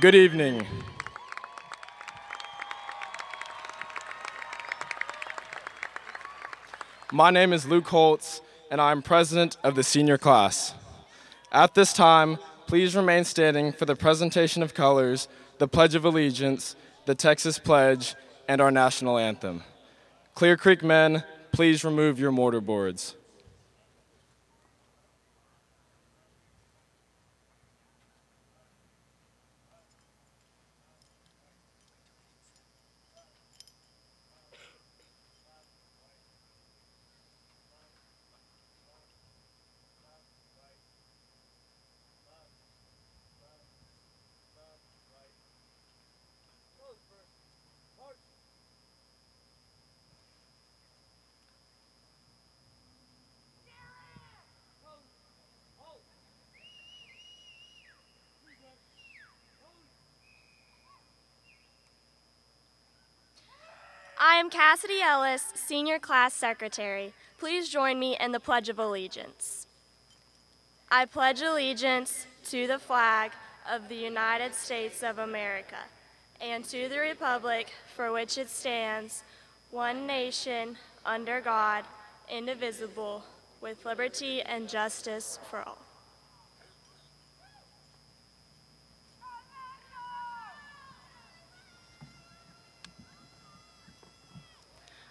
Good evening. My name is Luke Holtz, and I am president of the senior class. At this time, please remain standing for the presentation of colors, the Pledge of Allegiance, the Texas Pledge, and our national anthem. Clear Creek men, please remove your mortar boards. I am Cassidy Ellis, Senior Class Secretary. Please join me in the Pledge of Allegiance. I pledge allegiance to the flag of the United States of America and to the republic for which it stands, one nation, under God, indivisible, with liberty and justice for all.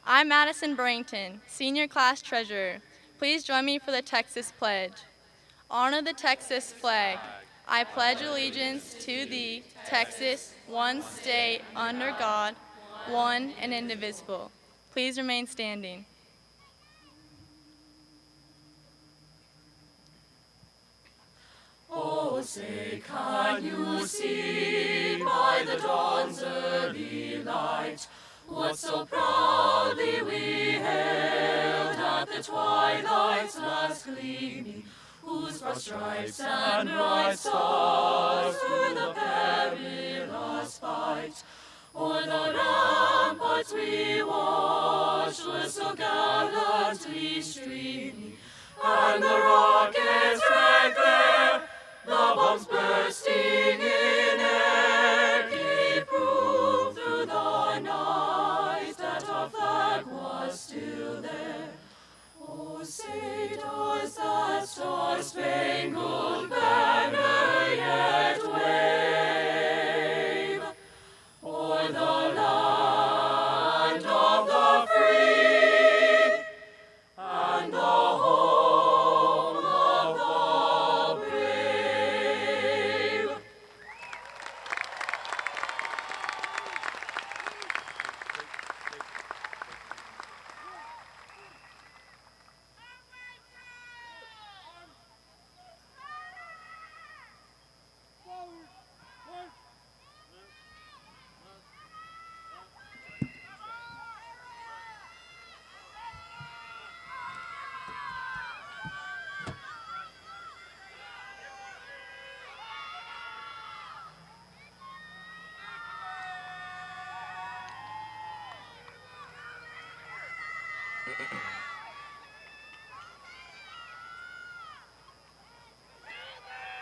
I'm Madison Burrington, Senior Class Treasurer. Please join me for the Texas Pledge. Honor the Texas flag. I pledge allegiance to thee, Texas, one state, under God, one and indivisible. Please remain standing. Oh, say, can you see by the dawn's early light what so proudly we hailed at the twilight's last gleaming, whose broad stripes and bright stars through the perilous fight o'er the ramparts we watched were so gallantly streaming, and the rockets' red glare, the bombs bursting in air, gave proof through the night that our flag was still there. Oh, say does that star-spangled banner yet wave o'er the land of the free and the home of the brave?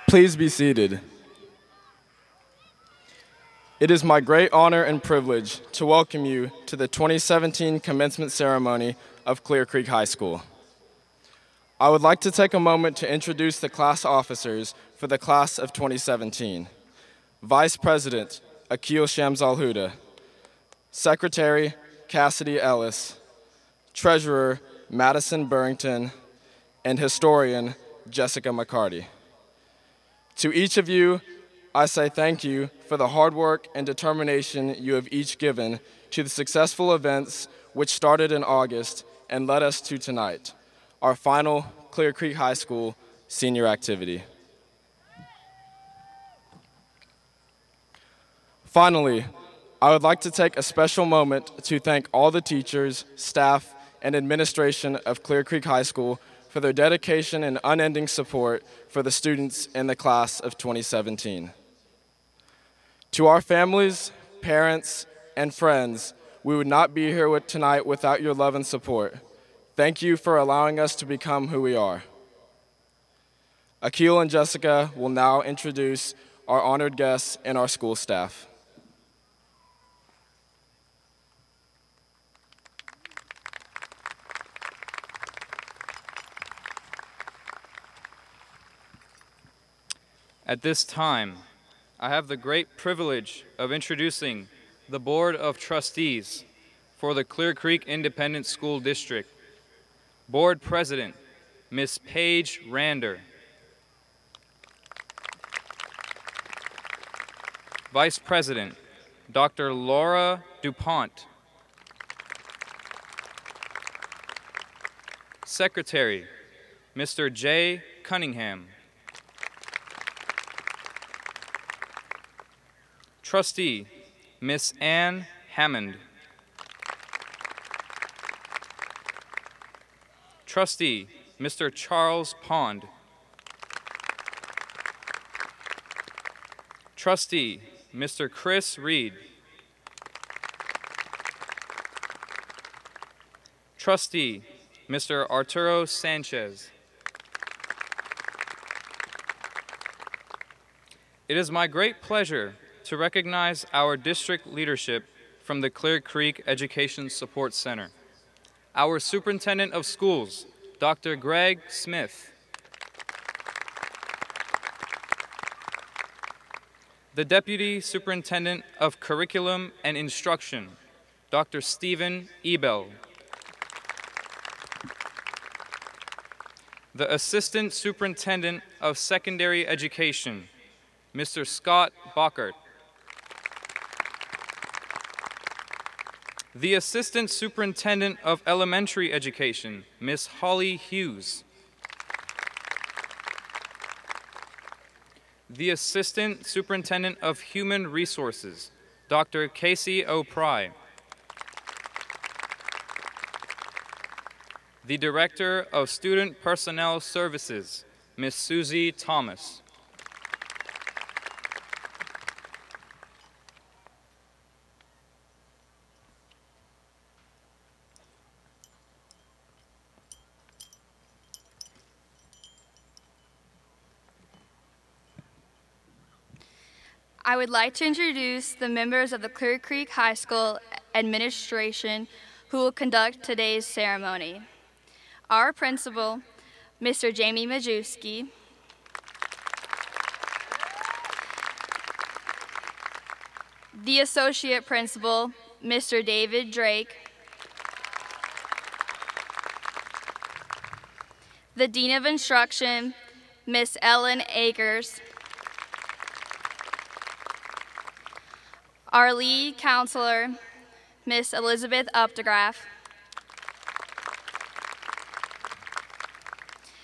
Please be seated. It is my great honor and privilege to welcome you to the 2017 commencement ceremony of Clear Creek High School. I would like to take a moment to introduce the class officers for the class of 2017. Vice President, Akil Shamzal-Huda. Secretary, Cassidy Ellis. Treasurer, Madison Burrington. And Historian, Jessica McCarty. To each of you, I say thank you for the hard work and determination you have each given to the successful events which started in August and led us to tonight, our final Clear Creek High School senior activity. Finally, I would like to take a special moment to thank all the teachers, staff, and administration of Clear Creek High School for their dedication and unending support for the students in the class of 2017. To our families, parents, and friends, we would not be here tonight without your love and support. Thank you for allowing us to become who we are. Akil and Jessica will now introduce our honored guests, and our school staff. At this time, I have the great privilege of introducing the Board of Trustees for the Clear Creek Independent School District. Board President, Ms. Paige Rander. Vice President, Dr. Laura DuPont. Secretary, Mr. Jay Cunningham. Trustee, Miss Ann Hammond. Trustee, Mr. Charles Pond. Trustee, Mr. Chris Reed. Trustee, Mr. Arturo Sanchez. It is my great pleasure to recognize our district leadership from the Clear Creek Education Support Center. Our Superintendent of Schools, Dr. Greg Smith. The Deputy Superintendent of Curriculum and Instruction, Dr. Stephen Ebel. The Assistant Superintendent of Secondary Education, Mr. Scott Bockert. The Assistant Superintendent of Elementary Education, Ms. Holly Hughes. The Assistant Superintendent of Human Resources, Dr. Casey O'Pry. The Director of Student Personnel Services, Ms. Susie Thomas. I would like to introduce the members of the Clear Creek High School administration who will conduct today's ceremony. Our principal, Mr. Jamie Majewski. The associate principal, Mr. David Drake. The Dean of Instruction, Miss Ellen Akers. Our lead counselor, Miss Elizabeth Updegraff.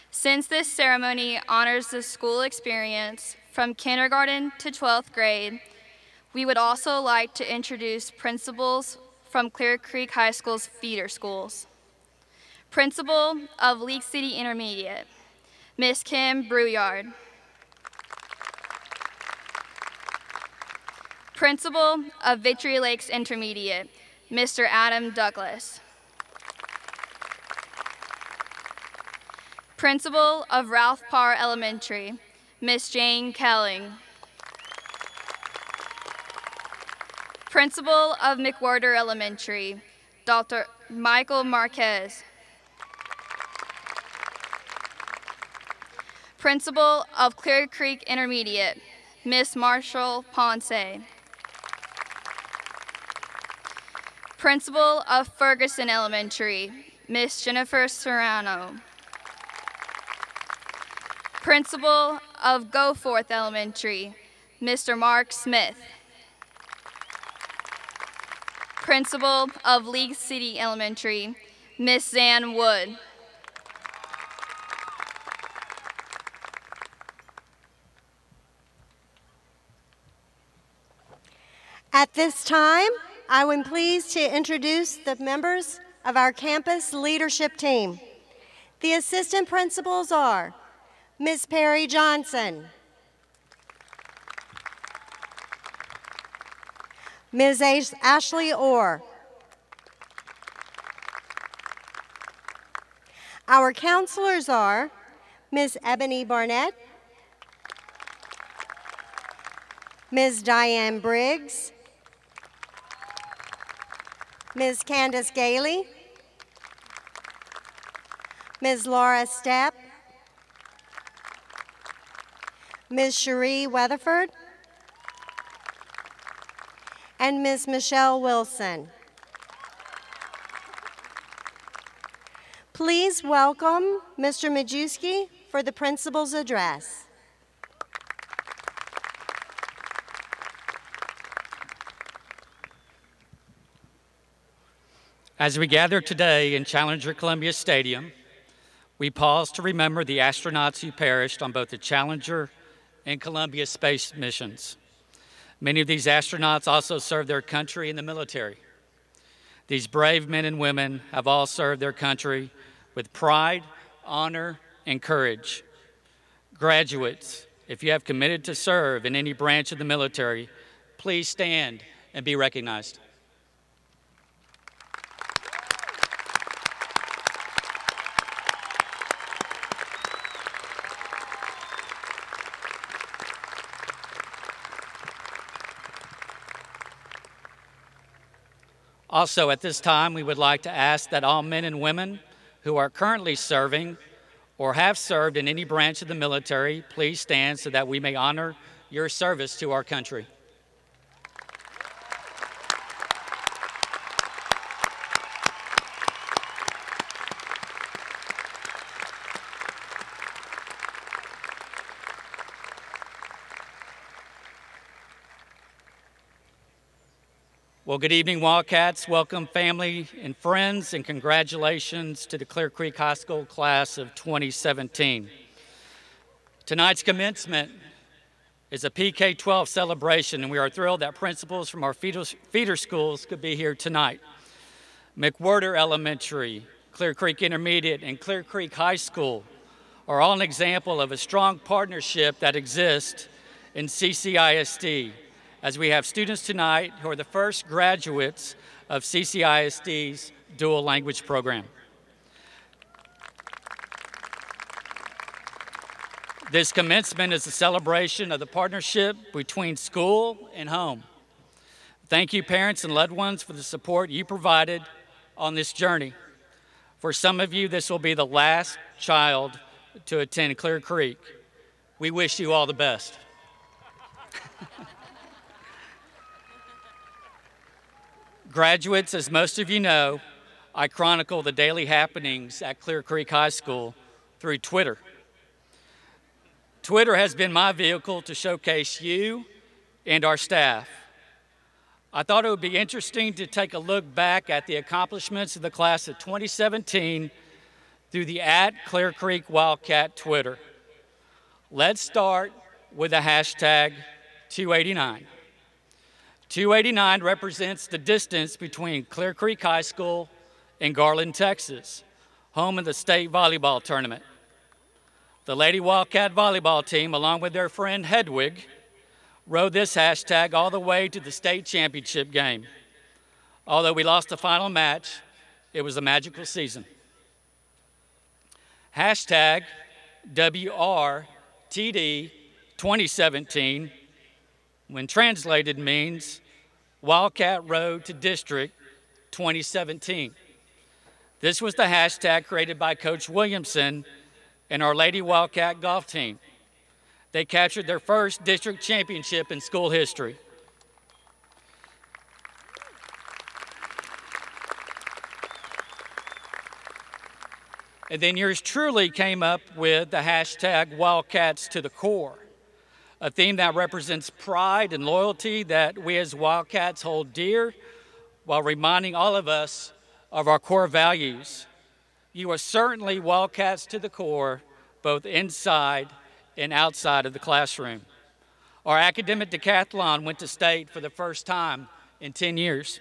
Since this ceremony honors the school experience from kindergarten to 12th grade, we would also like to introduce principals from Clear Creek High School's feeder schools. Principal of League City Intermediate, Miss Kim Brouillard. Principal of Victory Lakes Intermediate, Mr. Adam Douglas. Principal of Ralph Parr Elementary, Miss Jane Kelling. Principal of McWhirter Elementary, Dr. Michael Marquez. Principal of Clear Creek Intermediate, Miss Marshall Ponce. Principal of Ferguson Elementary, Miss Jennifer Serrano. Principal of Goforth Elementary, Mr. Mark Smith. Principal of League City Elementary, Miss Zan Wood. At this time, I am pleased to introduce the members of our campus leadership team. The assistant principals are Ms. Perry Johnson, Ms. Ashley Orr, our counselors are Ms. Ebony Barnett, Ms. Diane Briggs, Ms. Candace Gailey, Ms. Laura Stepp, Ms. Cherie Weatherford, and Ms. Michelle Wilson. Please welcome Mr. Majewski for the principal's address. As we gather today in Challenger Columbia Stadium, we pause to remember the astronauts who perished on both the Challenger and Columbia space missions. Many of these astronauts also served their country in the military. These brave men and women have all served their country with pride, honor, and courage. Graduates, if you have committed to serve in any branch of the military, please stand and be recognized. Also, at this time, we would like to ask that all men and women who are currently serving or have served in any branch of the military, please stand so that we may honor your service to our country. Well, good evening, Wildcats. Welcome, family and friends, and congratulations to the Clear Creek High School class of 2017. Tonight's commencement is a PK-12 celebration, and we are thrilled that principals from our feeder schools could be here tonight. McWhirter Elementary, Clear Creek Intermediate, and Clear Creek High School are all an example of a strong partnership that exists in CCISD, as we have students tonight who are the first graduates of CCISD's dual language program. This commencement is a celebration of the partnership between school and home. Thank you, parents and loved ones, for the support you provided on this journey. For some of you, this will be the last child to attend Clear Creek. We wish you all the best. Graduates, as most of you know, I chronicle the daily happenings at Clear Creek High School through Twitter. Twitter has been my vehicle to showcase you and our staff. I thought it would be interesting to take a look back at the accomplishments of the class of 2017 through the @Clear Creek Wildcat Twitter. Let's start with the hashtag 289. 289 represents the distance between Clear Creek High School and Garland, Texas, home of the state volleyball tournament. The Lady Wildcat volleyball team, along with their friend Hedwig, rode this hashtag all the way to the state championship game. Although we lost the final match, it was a magical season. Hashtag WRTD 2017, when translated, means Wildcat Road to District 2017. This was the hashtag created by Coach Williamson and our Lady Wildcat golf team. They captured their first district championship in school history. And then yours truly came up with the hashtag Wildcats to the Core, a theme that represents pride and loyalty that we as Wildcats hold dear while reminding all of us of our core values. You are certainly Wildcats to the core, both inside and outside of the classroom. Our academic decathlon went to state for the first time in 10 years.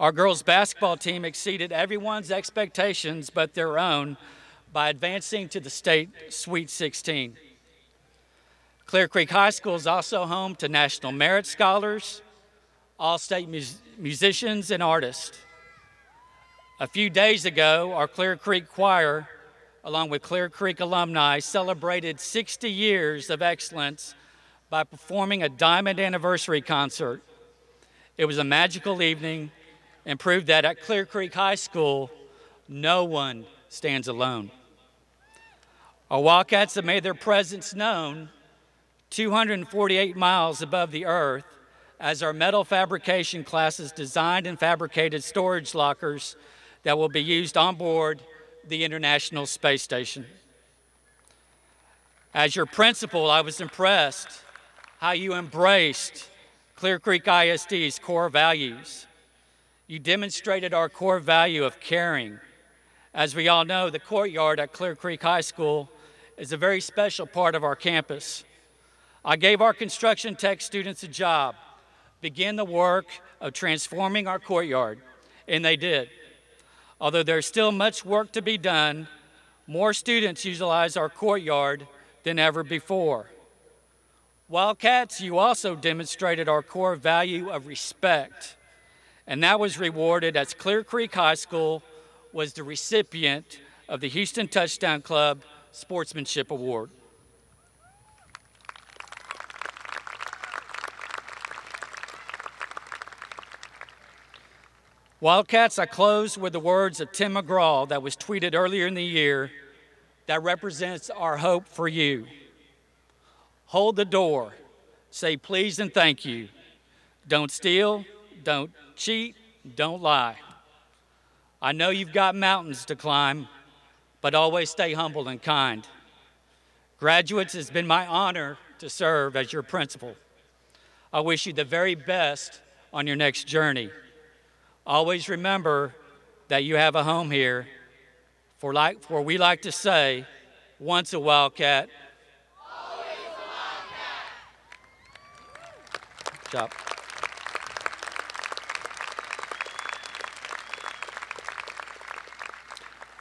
Our girls' basketball team exceeded everyone's expectations but their own by advancing to the state Sweet 16. Clear Creek High School is also home to National Merit Scholars, all-state musicians, and artists. A few days ago, our Clear Creek Choir, along with Clear Creek alumni, celebrated 60 years of excellence by performing a Diamond Anniversary concert. It was a magical evening and proved that at Clear Creek High School, no one stands alone. Our Wildcats have made their presence known 248 miles above the earth as our metal fabrication classes designed and fabricated storage lockers that will be used on board the International Space Station. As your principal, I was impressed how you embraced Clear Creek ISD's core values. You demonstrated our core value of caring. As we all know, the courtyard at Clear Creek High School is a very special part of our campus. I gave our construction tech students a job, begin the work of transforming our courtyard, and they did. Although there's still much work to be done, more students utilize our courtyard than ever before. Wildcats, you also demonstrated our core value of respect, and that was rewarded as Clear Creek High School was the recipient of the Houston Touchdown Club Sportsmanship Award. Wildcats, I close with the words of Tim McGraw that was tweeted earlier in the year that represents our hope for you. Hold the door, say please and thank you. Don't steal, don't cheat, don't lie. I know you've got mountains to climb, but always stay humble and kind. Graduates, it's been my honor to serve as your principal. I wish you the very best on your next journey. Always remember that you have a home here, for we like to say, once a Wildcat, always a Wildcat. Good job.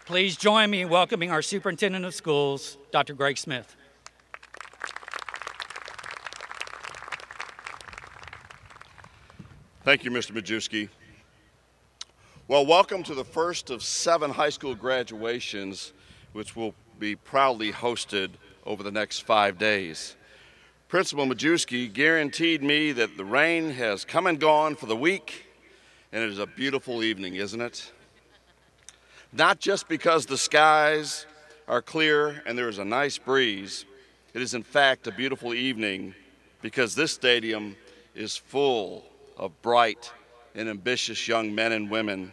Please join me in welcoming our Superintendent of Schools, Dr. Greg Smith. Thank you, Mr. Majewski. Well, welcome to the first of 7 high school graduations, which will be proudly hosted over the next 5 days. Principal Majewski guaranteed me that the rain has come and gone for the week, and it is a beautiful evening, isn't it? Not just because the skies are clear and there is a nice breeze. It is in fact a beautiful evening because this stadium is full of bright and ambitious young men and women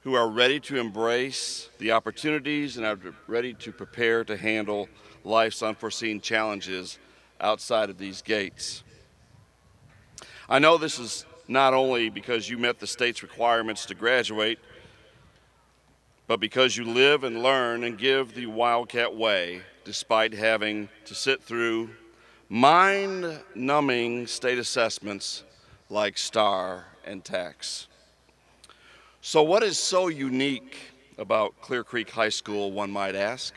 who are ready to embrace the opportunities and are ready to prepare to handle life's unforeseen challenges outside of these gates. I know this is not only because you met the state's requirements to graduate, but because you live and learn and give the Wildcat way despite having to sit through mind-numbing state assessments like STAR and TAX. So what is so unique about Clear Creek High School, one might ask?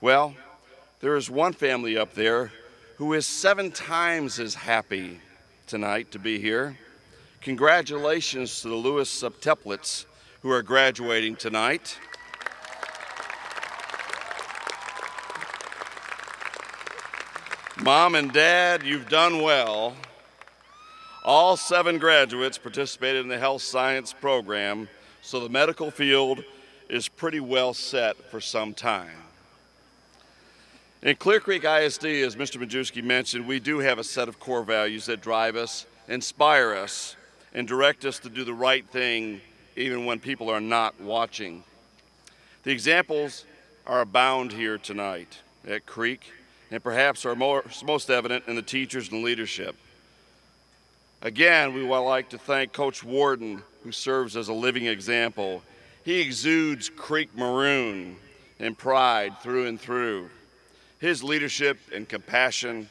Well, there is one family up there who is 7 times as happy tonight to be here. Congratulations to the Lewis septuplets who are graduating tonight. Mom and Dad, you've done well. All 7 graduates participated in the health science program, so the medical field is pretty well set for some time. In Clear Creek ISD, as Mr. Majewski mentioned, we do have a set of core values that drive us, inspire us, and direct us to do the right thing even when people are not watching. The examples are abound here tonight at Creek, and perhaps are most evident in the teachers and leadership. Again, we would like to thank Coach Warden, who serves as a living example. He exudes Creek maroon and pride through and through. His leadership and compassion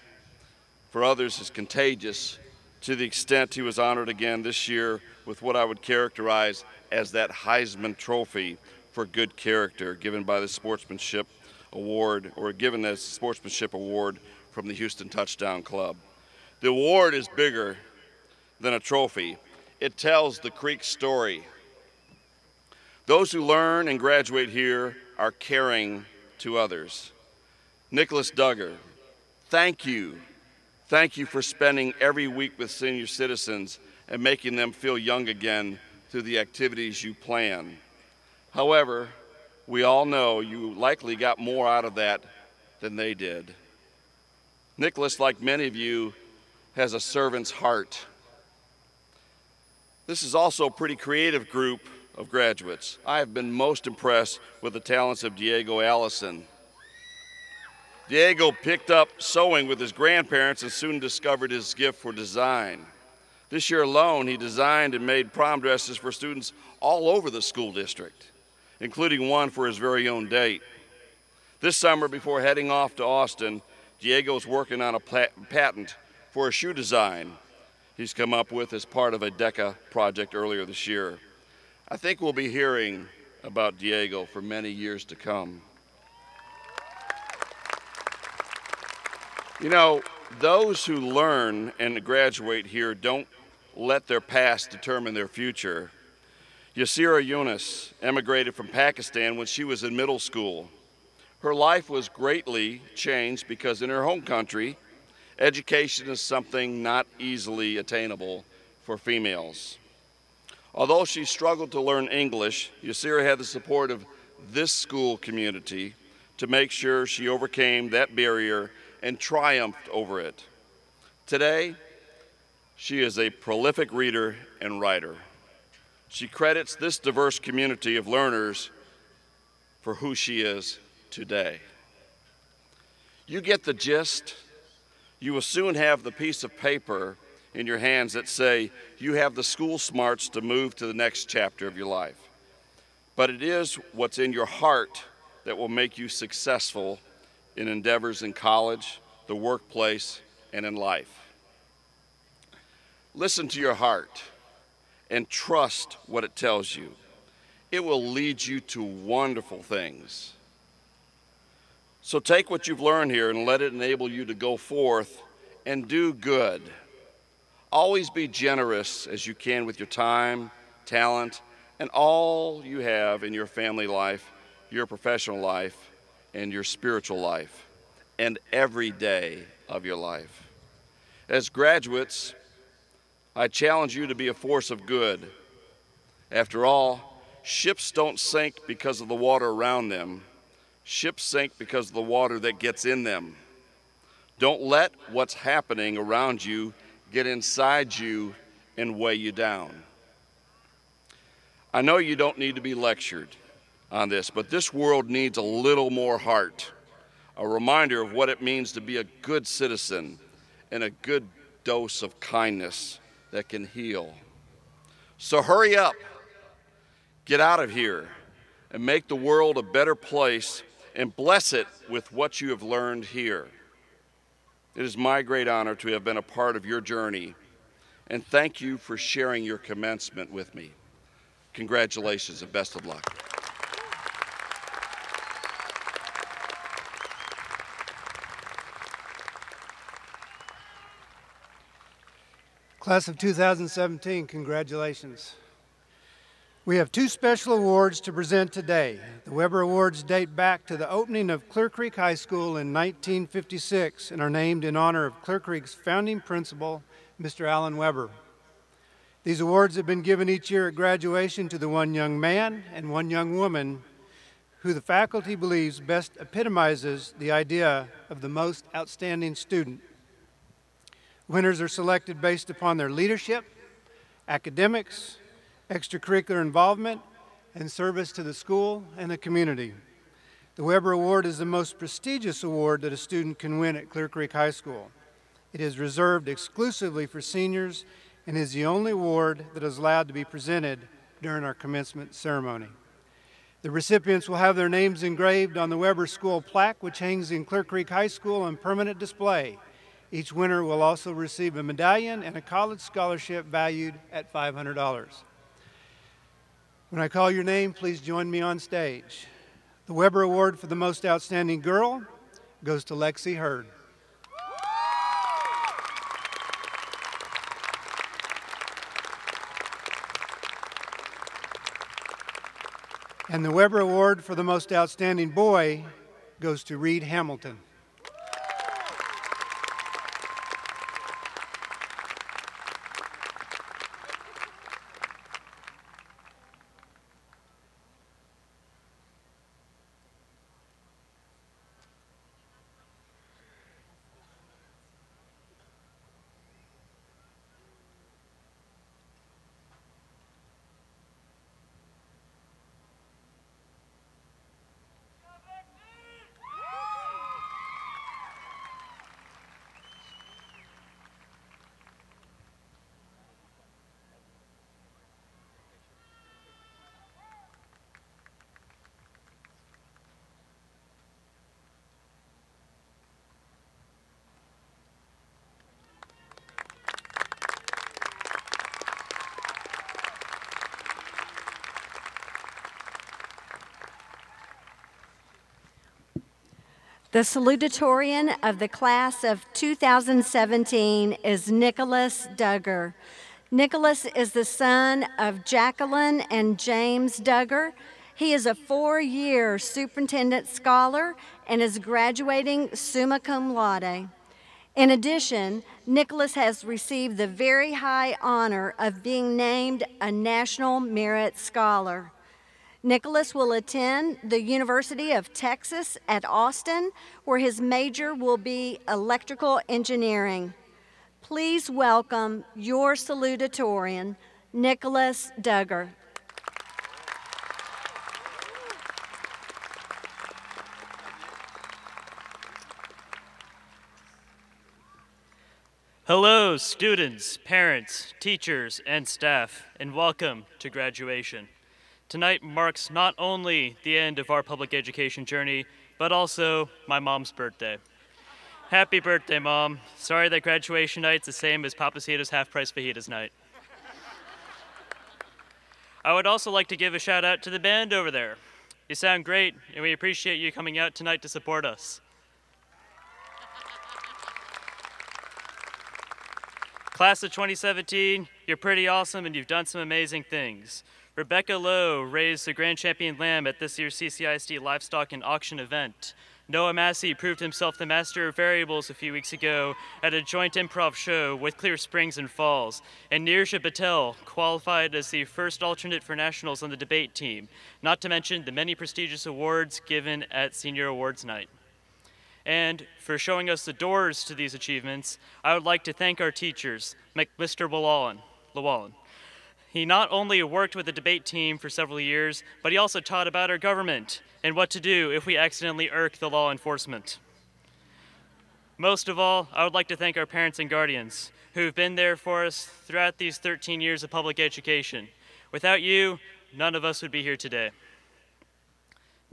for others is contagious, to the extent he was honored again this year with what I would characterize as that Heisman Trophy for good character given by the Sportsmanship Award, or given as Sportsmanship Award from the Houston Touchdown Club. The award is bigger than a trophy. It tells the Creek story. Those who learn and graduate here are caring to others. Nikolas Duggar, Thank you. Thank you for spending every week with senior citizens and making them feel young again through the activities you plan. However, we all know you likely got more out of that than they did. Nikolas, like many of you, has a servant's heart. This is also a pretty creative group of graduates. I have been most impressed with the talents of Diego Allison. Diego picked up sewing with his grandparents and soon discovered his gift for design. This year alone, he designed and made prom dresses for students all over the school district, including one for his very own date. This summer, before heading off to Austin, Diego's working on a patent for a shoe design he's come up with as part of a DECA project earlier this year. I think we'll be hearing about Diego for many years to come. You know, those who learn and graduate here don't let their past determine their future. Yasira Yunus emigrated from Pakistan when she was in middle school. Her life was greatly changed because in her home country, education is something not easily attainable for females. Although she struggled to learn English, Yasira had the support of this school community to make sure she overcame that barrier and triumphed over it. Today, she is a prolific reader and writer. She credits this diverse community of learners for who she is today. You get the gist. You will soon have the piece of paper in your hands that say you have the school smarts to move to the next chapter of your life. But it is what's in your heart that will make you successful in endeavors in college, the workplace, and in life. Listen to your heart and trust what it tells you. It will lead you to wonderful things. So take what you've learned here and let it enable you to go forth and do good. Always be generous as you can with your time, talent, and all you have in your family life, your professional life, and your spiritual life, and every day of your life. As graduates, I challenge you to be a force of good. After all, ships don't sink because of the water around them. Ships sink because of the water that gets in them. Don't let what's happening around you get inside you and weigh you down. I know you don't need to be lectured on this, but this world needs a little more heart, a reminder of what it means to be a good citizen and a good dose of kindness that can heal. So hurry up, get out of here, and make the world a better place and bless it with what you have learned here. It is my great honor to have been a part of your journey, and thank you for sharing your commencement with me. Congratulations and best of luck. Class of 2017, congratulations. We have two special awards to present today. The Weber Awards date back to the opening of Clear Creek High School in 1956 and are named in honor of Clear Creek's founding principal, Mr. Alan Weber. These awards have been given each year at graduation to the one young man and one young woman who the faculty believes best epitomizes the idea of the most outstanding student. Winners are selected based upon their leadership, academics, extracurricular involvement, and service to the school and the community. The Weber Award is the most prestigious award that a student can win at Clear Creek High School. It is reserved exclusively for seniors and is the only award that is allowed to be presented during our commencement ceremony. The recipients will have their names engraved on the Weber School plaque, which hangs in Clear Creek High School on permanent display. Each winner will also receive a medallion and a college scholarship valued at $500. When I call your name, please join me on stage. The Weber Award for the Most Outstanding Girl goes to Lexi Hurd. And the Weber Award for the Most Outstanding Boy goes to Reed Hamilton. The salutatorian of the class of 2017 is Nikolas Duggar. Nikolas is the son of Jacqueline and James Duggar. He is a 4-year superintendent scholar and is graduating summa cum laude. In addition, Nikolas has received the very high honor of being named a National Merit Scholar. Nikolas will attend the University of Texas at Austin, where his major will be electrical engineering. Please welcome your salutatorian, Nikolas Duggar. Hello, students, parents, teachers, and staff, and welcome to graduation. Tonight marks not only the end of our public education journey, but also my mom's birthday. Happy birthday, Mom. Sorry that graduation night's the same as Papacito's half-price fajitas night. I would also like to give a shout out to the band over there. You sound great, and we appreciate you coming out tonight to support us. Class of 2017, you're pretty awesome and you've done some amazing things. Rebecca Lowe raised the grand champion lamb at this year's CCISD livestock and auction event. Noah Massey proved himself the master of variables a few weeks ago at a joint improv show with Clear Springs and Falls. And Neersha Patel qualified as the first alternate for nationals on the debate team, not to mention the many prestigious awards given at Senior Awards Night. And for showing us the doors to these achievements, I would like to thank our teachers, Mr. Llewellyn. He not only worked with the debate team for several years, but he also taught about our government and what to do if we accidentally irk the law enforcement. Most of all, I would like to thank our parents and guardians who have been there for us throughout these 13 years of public education. Without you, none of us would be here today.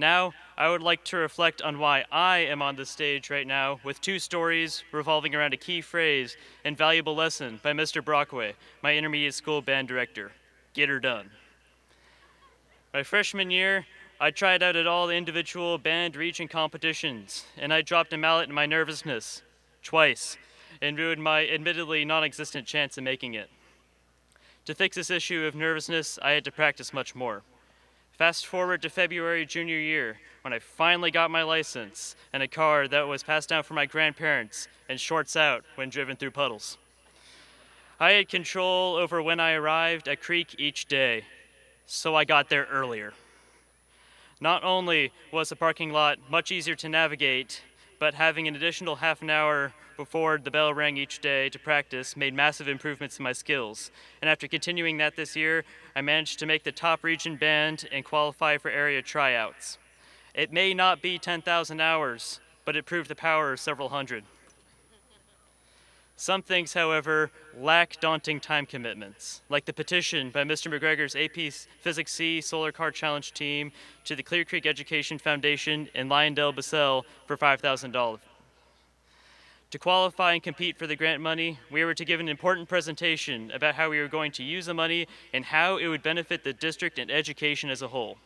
Now, I would like to reflect on why I am on this stage right now with 2 stories revolving around a key phrase and valuable lesson by Mr. Brockway, my intermediate school band director. Get her done. My freshman year, I tried out at all the individual band region competitions, and I dropped a mallet in my nervousness twice and ruined my admittedly non-existent chance of making it. To fix this issue of nervousness, I had to practice much more. Fast forward to February junior year, when I finally got my license and a car that was passed down from my grandparents and shorts out when driven through puddles. I had control over when I arrived at Creek each day, so I got there earlier. Not only was the parking lot much easier to navigate, but having an additional half an hour before the bell rang each day to practice made massive improvements in my skills. And after continuing that this year, I managed to make the top region band and qualify for area tryouts. It may not be 10,000 hours, but it proved the power of several hundred. Some things, however, lack daunting time commitments, like the petition by Mr. McGregor's AP Physics C Solar Car Challenge team to the Clear Creek Education Foundation in Lyondell-Basel for $5,000. To qualify and compete for the grant money, we were to give an important presentation about how we were going to use the money and how it would benefit the district and education as a whole.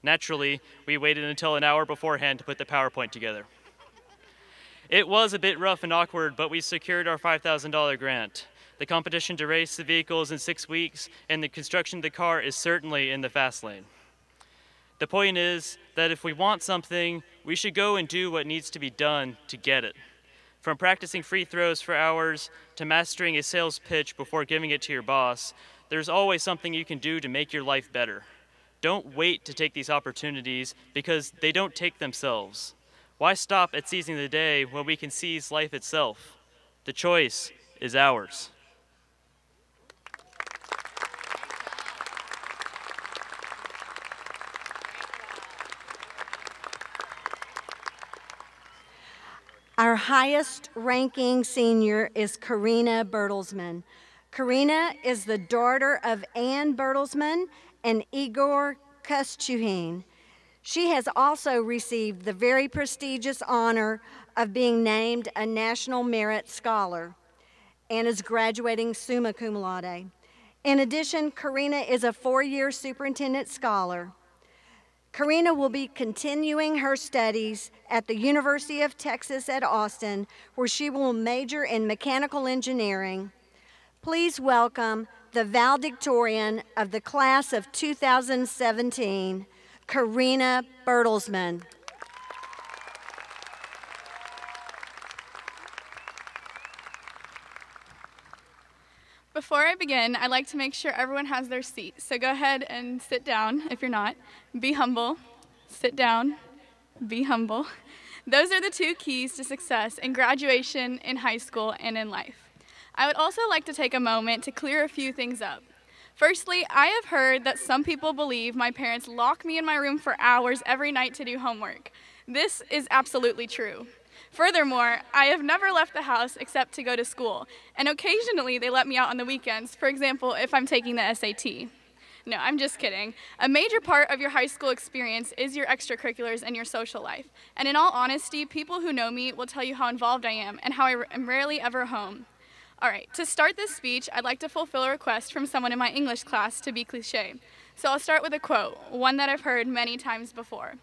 Naturally, we waited until an hour beforehand to put the PowerPoint together. It was a bit rough and awkward, but we secured our $5,000 grant. The competition to race the vehicle is in 6 weeks, and the construction of the car is certainly in the fast lane. The point is that if we want something, we should go and do what needs to be done to get it. From practicing free throws for hours to mastering a sales pitch before giving it to your boss, there's always something you can do to make your life better. Don't wait to take these opportunities because they don't take themselves. Why stop at seizing the day when we can seize life itself? The choice is ours. Our highest ranking senior is Karina Bertelsmann. Karina is the daughter of Ann Bertelsmann and Igor Kostuhin. She has also received the very prestigious honor of being named a National Merit Scholar and is graduating summa cum laude. In addition, Karina is a 4-year superintendent scholar. Karina will be continuing her studies at the University of Texas at Austin, where she will major in mechanical engineering. Please welcome the Valedictorian of the class of 2017, Karina Bertelsmann. Before I begin, I'd like to make sure everyone has their seat. So go ahead and sit down if you're not. Be humble. Sit down. Be humble. Those are the two keys to success in graduation, in high school, and in life. I would also like to take a moment to clear a few things up. Firstly, I have heard that some people believe my parents lock me in my room for hours every night to do homework. This is absolutely true. Furthermore, I have never left the house except to go to school, and occasionally they let me out on the weekends, for example, if I'm taking the SAT. No, I'm just kidding. A major part of your high school experience is your extracurriculars and your social life. And in all honesty, people who know me will tell you how involved I am and how I am rarely ever home. All right, to start this speech, I'd like to fulfill a request from someone in my English class to be cliché. So I'll start with a quote, one that I've heard many times before.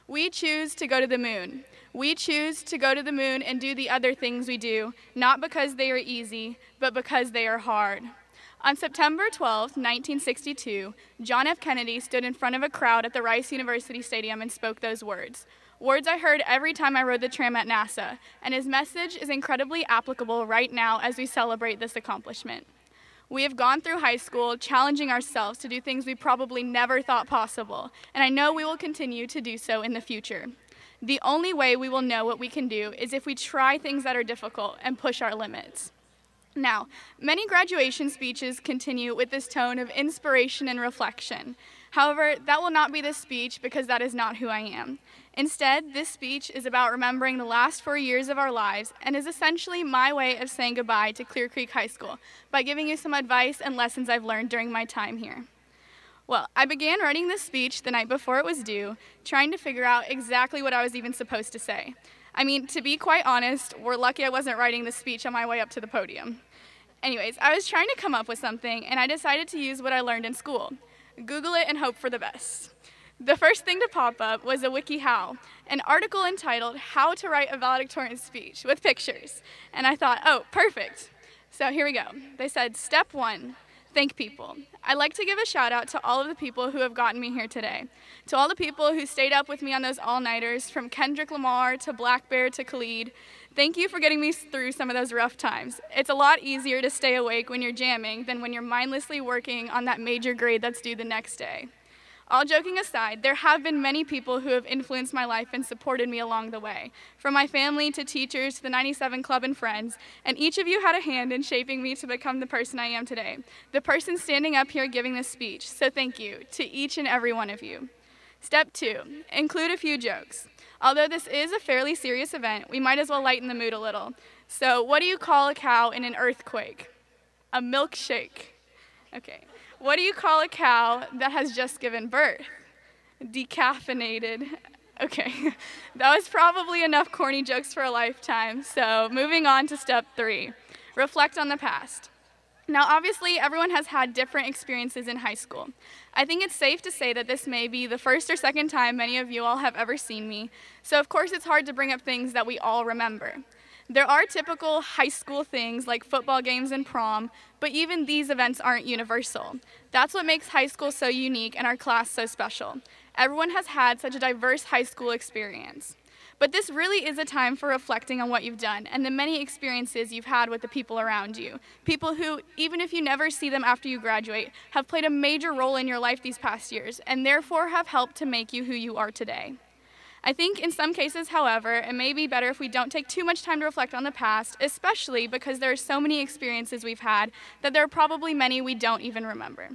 We choose to go to the moon. We choose to go to the moon and do the other things we do, not because they are easy, but because they are hard. On September 12, 1962, John F. Kennedy stood in front of a crowd at the Rice University Stadium and spoke those words. Words I heard every time I rode the tram at NASA, and his message is incredibly applicable right now as we celebrate this accomplishment. We have gone through high school challenging ourselves to do things we probably never thought possible, and I know we will continue to do so in the future. The only way we will know what we can do is if we try things that are difficult and push our limits. Now, many graduation speeches continue with this tone of inspiration and reflection. However, that will not be this speech because that is not who I am. Instead, this speech is about remembering the last 4 years of our lives and is essentially my way of saying goodbye to Clear Creek High School by giving you some advice and lessons I've learned during my time here. Well, I began writing this speech the night before it was due, trying to figure out exactly what I was even supposed to say. I mean, to be quite honest, we're lucky I wasn't writing this speech on my way up to the podium. Anyways, I was trying to come up with something, and I decided to use what I learned in school. Google it and hope for the best. The first thing to pop up was a WikiHow, an article entitled How to Write a Valedictorian Speech with pictures. And I thought, oh, perfect. So here we go. They said, step 1, thank people. I'd like to give a shout out to all of the people who have gotten me here today. To all the people who stayed up with me on those all-nighters, from Kendrick Lamar to Black Bear to Khalid. Thank you for getting me through some of those rough times. It's a lot easier to stay awake when you're jamming than when you're mindlessly working on that major grade that's due the next day. All joking aside, there have been many people who have influenced my life and supported me along the way, from my family to teachers to the 97 Club and friends, and each of you had a hand in shaping me to become the person I am today, the person standing up here giving this speech, so thank you to each and every one of you. Step 2, include a few jokes. Although this is a fairly serious event, we might as well lighten the mood a little. So what do you call a cow in an earthquake? A milkshake. Okay. What do you call a cow that has just given birth? Decaffeinated. Okay, that was probably enough corny jokes for a lifetime, so moving on to step 3, reflect on the past. Now, obviously, everyone has had different experiences in high school. I think it's safe to say that this may be the first or second time many of you all have ever seen me, so of course it's hard to bring up things that we all remember. There are typical high school things like football games and prom, but even these events aren't universal. That's what makes high school so unique and our class so special. Everyone has had such a diverse high school experience. But this really is a time for reflecting on what you've done and the many experiences you've had with the people around you. People who, even if you never see them after you graduate, have played a major role in your life these past years and therefore have helped to make you who you are today. I think in some cases, however, it may be better if we don't take too much time to reflect on the past, especially because there are so many experiences we've had that there are probably many we don't even remember.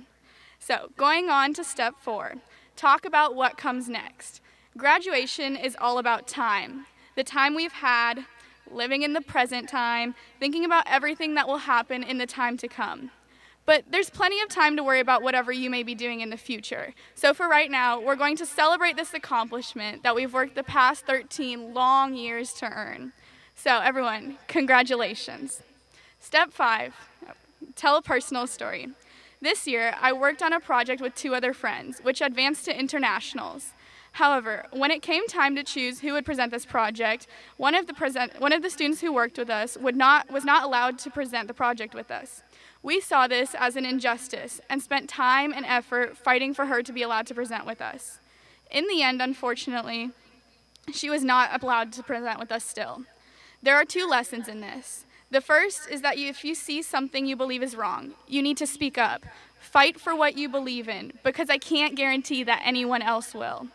So, going on to step 4, talk about what comes next. Graduation is all about time. The time we've had, living in the present time, thinking about everything that will happen in the time to come. But there's plenty of time to worry about whatever you may be doing in the future. So for right now, we're going to celebrate this accomplishment that we've worked the past 13 long years to earn. So everyone, congratulations. Step 5, tell a personal story. This year, I worked on a project with 2 other friends, which advanced to internationals. However, when it came time to choose who would present this project, one of the students who worked with us was not allowed to present the project with us. We saw this as an injustice and spent time and effort fighting for her to be allowed to present with us. In the end, unfortunately, she was not allowed to present with us still. There are two lessons in this. The first is that if you see something you believe is wrong, you need to speak up. Fight for what you believe in, because I can't guarantee that anyone else will.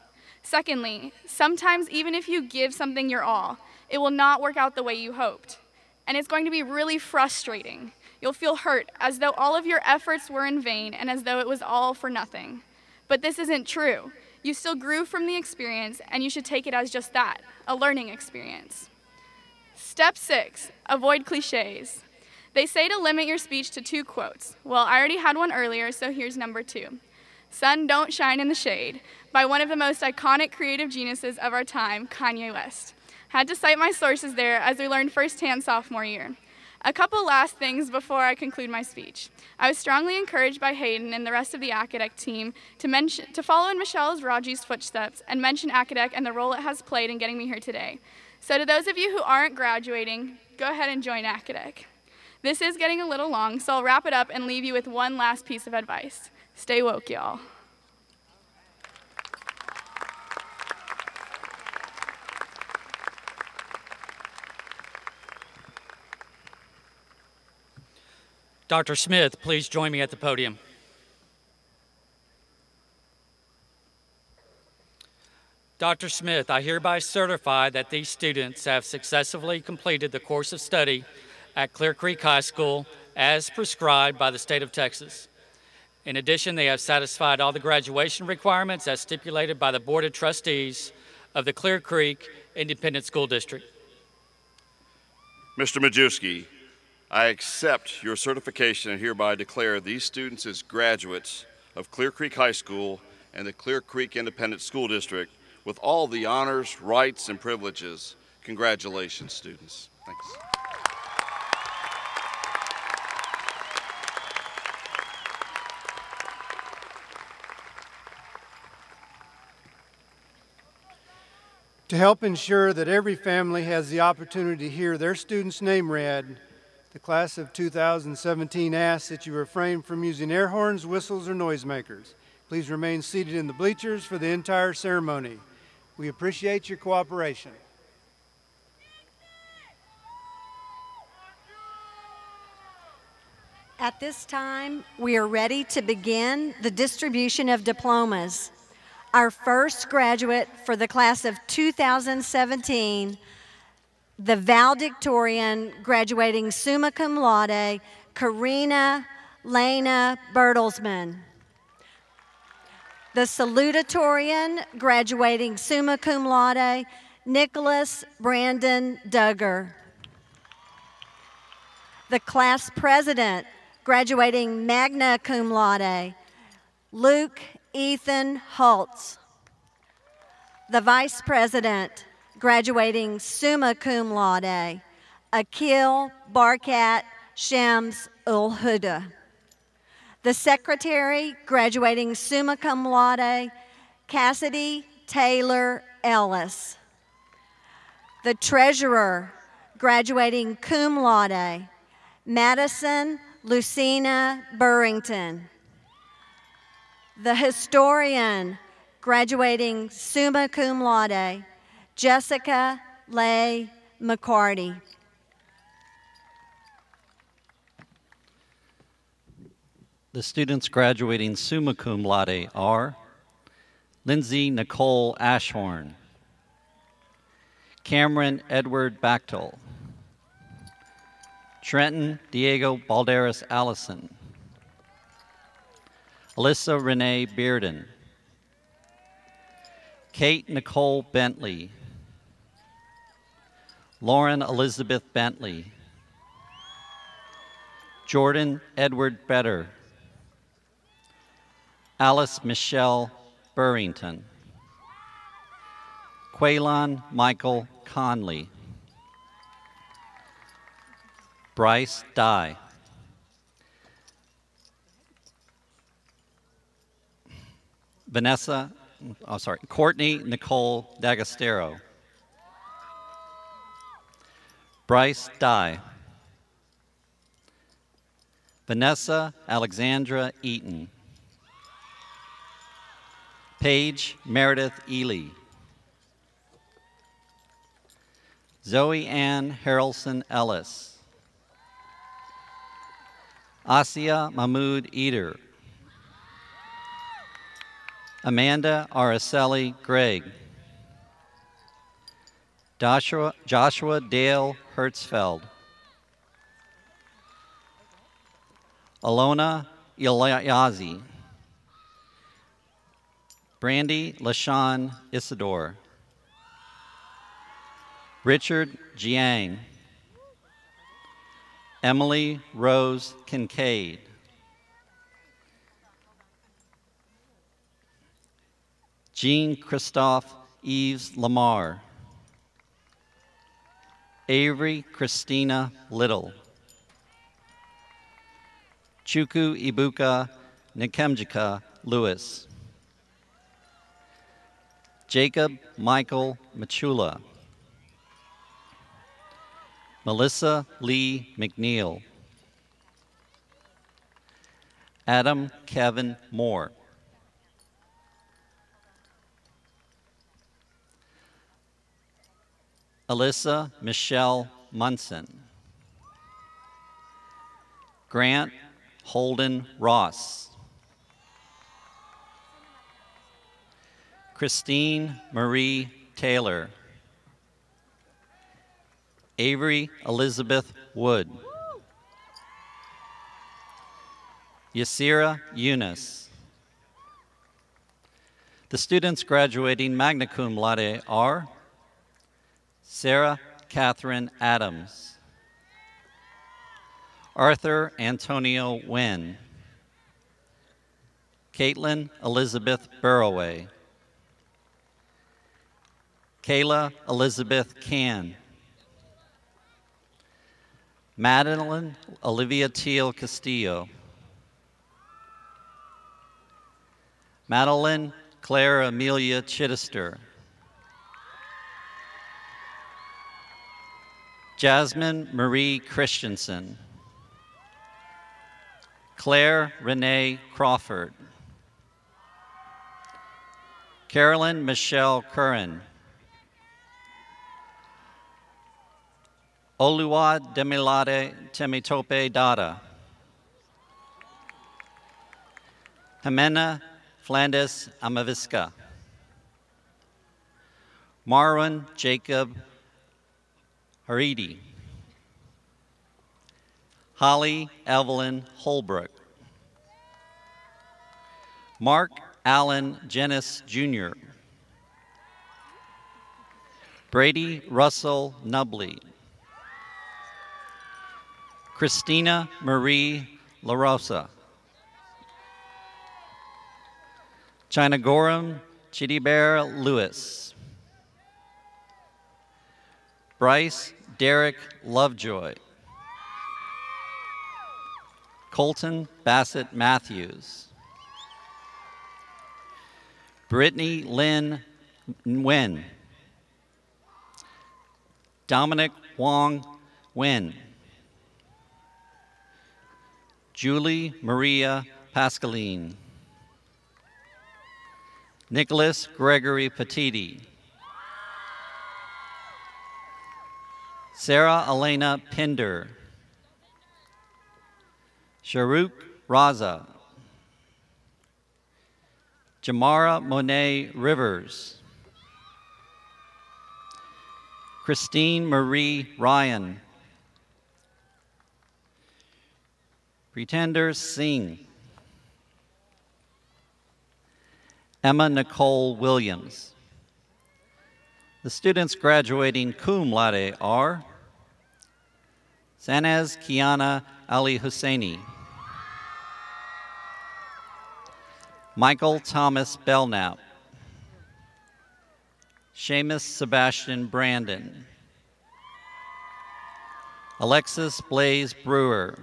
Secondly, sometimes even if you give something your all, it will not work out the way you hoped. And it's going to be really frustrating. You'll feel hurt, as though all of your efforts were in vain and as though it was all for nothing. But this isn't true. You still grew from the experience, and you should take it as just that, a learning experience. Step 6, avoid cliches. They say to limit your speech to 2 quotes. Well, I already had one earlier, so here's number 2. Sun don't shine in the shade, by one of the most iconic creative geniuses of our time, Kanye West. Had to cite my sources there as we learned firsthand sophomore year. A couple last things before I conclude my speech. I was strongly encouraged by Hayden and the rest of the academic team to follow in Michelle Raji's footsteps and mention academic and the role it has played in getting me here today. So to those of you who aren't graduating, go ahead and join academic. This is getting a little long, so I'll wrap it up and leave you with one last piece of advice. Stay woke, y'all. Dr. Smith, please join me at the podium. Dr. Smith, I hereby certify that these students have successfully completed the course of study at Clear Creek High School as prescribed by the state of Texas. In addition, they have satisfied all the graduation requirements as stipulated by the Board of Trustees of the Clear Creek Independent School District. Mr. Majewski, I accept your certification and hereby declare these students as graduates of Clear Creek High School and the Clear Creek Independent School District with all the honors, rights, and privileges. Congratulations, students. Thanks. To help ensure that every family has the opportunity to hear their student's name read, the class of 2017 asks that you refrain from using air horns, whistles, or noisemakers. Please remain seated in the bleachers for the entire ceremony. We appreciate your cooperation. At this time, we are ready to begin the distribution of diplomas. Our first graduate for the class of 2017, the Valedictorian, graduating summa cum laude, Karina Bertelsmann. The Salutatorian, graduating summa cum laude, Nikolas Duggar. The class president, graduating magna cum laude, Luke Ethan Holtz. The vice president, graduating summa cum laude, Akil Barkat Shams ul Huda. The secretary, graduating summa cum laude, Cassidy Taylor Ellis. The treasurer, graduating cum laude, Madison Lucina Burrington. The historian, graduating summa cum laude, Jessica Leigh McCarty. The students graduating summa cum laude are Lindsay Nicole Ashhorn, Cameron Edward Bachtel, Trenton Diego Balderas Allison, Alyssa Renee Bearden, Kate Nicole Bentley, Lauren Elizabeth Bentley, Jordan Edward Better, Alice Michelle Burrington, Quaylon Michael Conley, Bryce Dye, Vanessa Courtney Nicole D'Agostero. Bryce Dye. Vanessa Alexandra Eaton. Paige Meredith Ely. Zoe Ann Harrelson Ellis. Asia Mahmood Eder. Amanda Araceli Gregg. Joshua Dale Hertzfeld. Alona Ilyazi. Brandy LaShawn Isidore. Richard Jiang. Emily Rose Kincaid. Jean Christophe Eves Lamar. Avery Christina Little. Chuku Ibuka Nkemjika Lewis. Jacob Michael Machula. Melissa Lee McNeil. Adam Kevin Moore. Alyssa Michelle Munson. Grant Holden Ross. Christine Marie Taylor. Avery Elizabeth Wood. Yasira Eunice. The students graduating magna cum laude are Sarah Catherine Adams. Arthur Antonio Wynn. Caitlin Elizabeth Burroway. Kayla Elizabeth Can. Madeline Olivia Teal Castillo. Madeline Claire Amelia Chittister. Jasmine Marie Christensen. Claire Renee Crawford. Carolyn Michelle Curran. Oluwa Demilade Temitope Dada. Jimena Flandes Amavisca. Marwan Jacob Haridi. Holly Evelyn Holbrook. Mark Allen Jennis Jr. Brady Russell Nubley. Christina Marie LaRosa. Chinagoram Chidibear Lewis. Bryce Derek Lovejoy. Colton Bassett Matthews. Brittany Lynn Nguyen. Dominic Wong Nguyen. Julie Maria Pascaline. Nicholas Gregory Petiti. Sarah Elena Pinder. Sharuk Raza. Jamara Monet Rivers. Christine Marie Ryan. Pretender Singh. Emma Nicole Williams. The students graduating cum laude are Sanaz Kiana Ali Husseini. Michael Thomas Belknap. Seamus Sebastian Brandon. Alexis Blaze Brewer.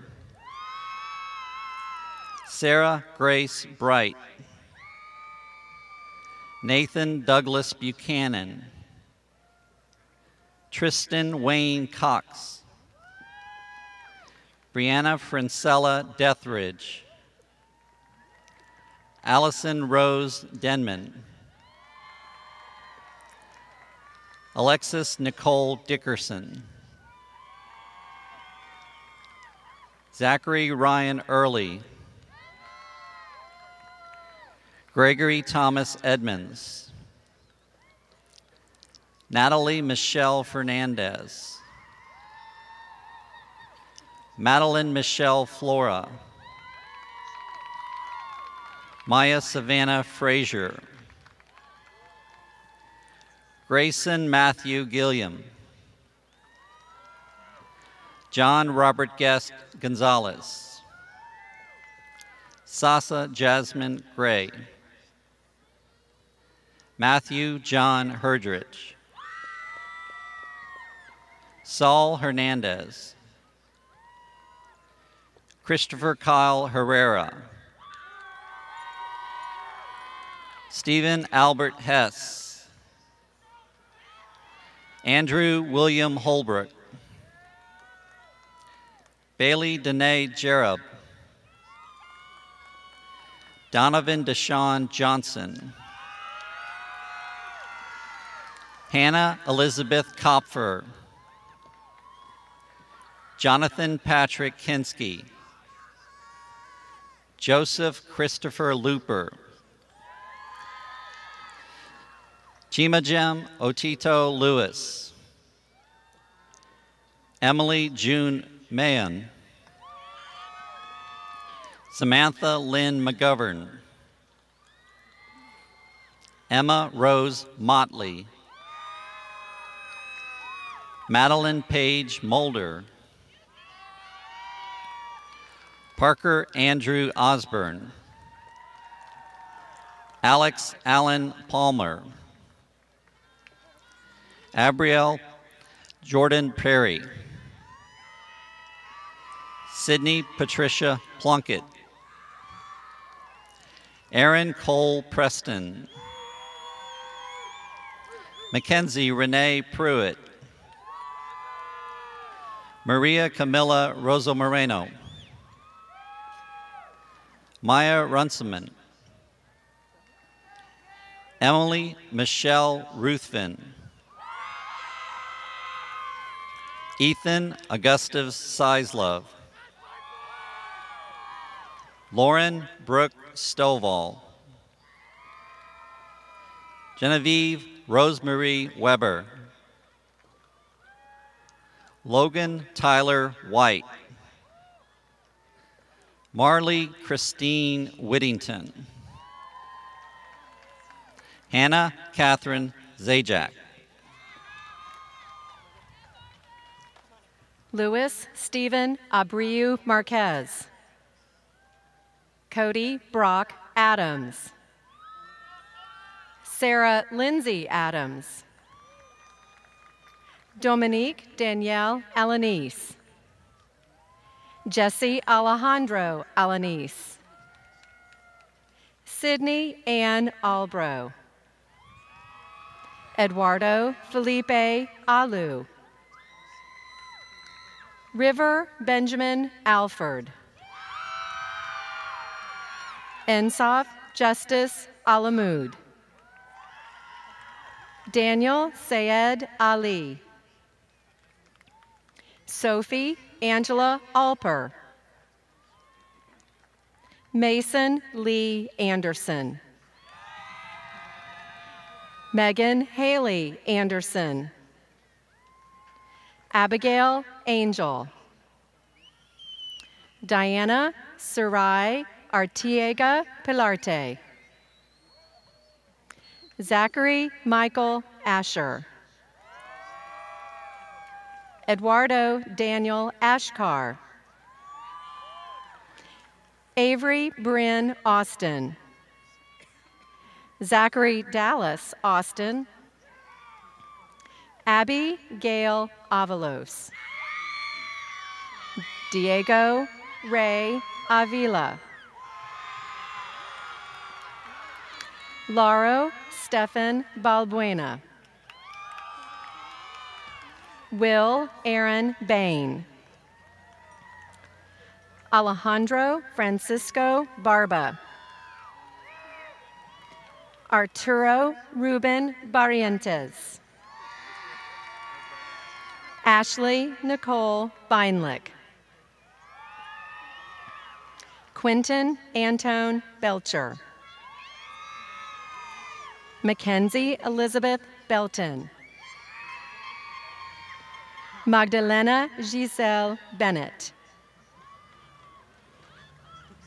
Sarah Grace Bright. Nathan Douglas Buchanan, Tristan Wayne Cox, Brianna Francella Deathridge, Allison Rose Denman, Alexis Nicole Dickerson, Zachary Ryan Early, Gregory Thomas Edmonds, Natalie Michelle Fernandez, Madeline Michelle Flora, Maya Savannah Frazier, Grayson Matthew Gilliam, John Robert Guest Gonzalez, Sasa Jasmine Gray, Matthew John Herdrich, Saul Hernandez, Christopher Kyle Herrera, Stephen Albert Hess, Andrew William Holbrook, Bailey Danae Jerub, Donovan Deshawn Johnson, Hannah Elizabeth Kopfer, Jonathan Patrick Kinsky, Joseph Christopher Looper, Chimajem Otito Lewis, Emily June Mahan, Samantha Lynn McGovern, Emma Rose Motley, Madeline Page Mulder, Parker Andrew Osborne, Alex Allen Palmer, Abrielle Jordan Perry, Sydney Patricia Plunkett, Aaron Cole Preston, Mackenzie Renee Pruitt, Maria Camilla Rosa Moreno, Maya Runciman, Emily Michelle Ruthven, Ethan Augustus Sizelove, Lauren Brooke Stovall, Genevieve Rosemarie Weber, Logan Tyler White, Marley Christine Whittington, Hannah Catherine Zajac, Louis Stephen Abreu Marquez, Cody Brock Adams, Sarah Lindsay Adams, Dominique Danielle Alanis, Jesse Alejandro Alanis, Sydney Ann Albro, Eduardo Felipe Alu, River Benjamin Alford, Ensaf Justice Alamud, Daniel Sayed Ali, Sophie Angela Alper, Mason Lee Anderson, Megan Haley Anderson, Abigail Angel, Diana Sarai Artiega Pilarte, Zachary Michael Asher, Eduardo Daniel Ashkar, Avery Bryn Austin, Zachary Dallas Austin, Abby Gail Avalos, Diego Ray Avila, Lauro Stefan Balbuena. Will Aaron Bain. Alejandro Francisco Barba. Arturo Ruben Barrientos. Ashley Nicole Beinlich. Quentin Antone Belcher. Mackenzie Elizabeth Belton. Magdalena Giselle Bennett.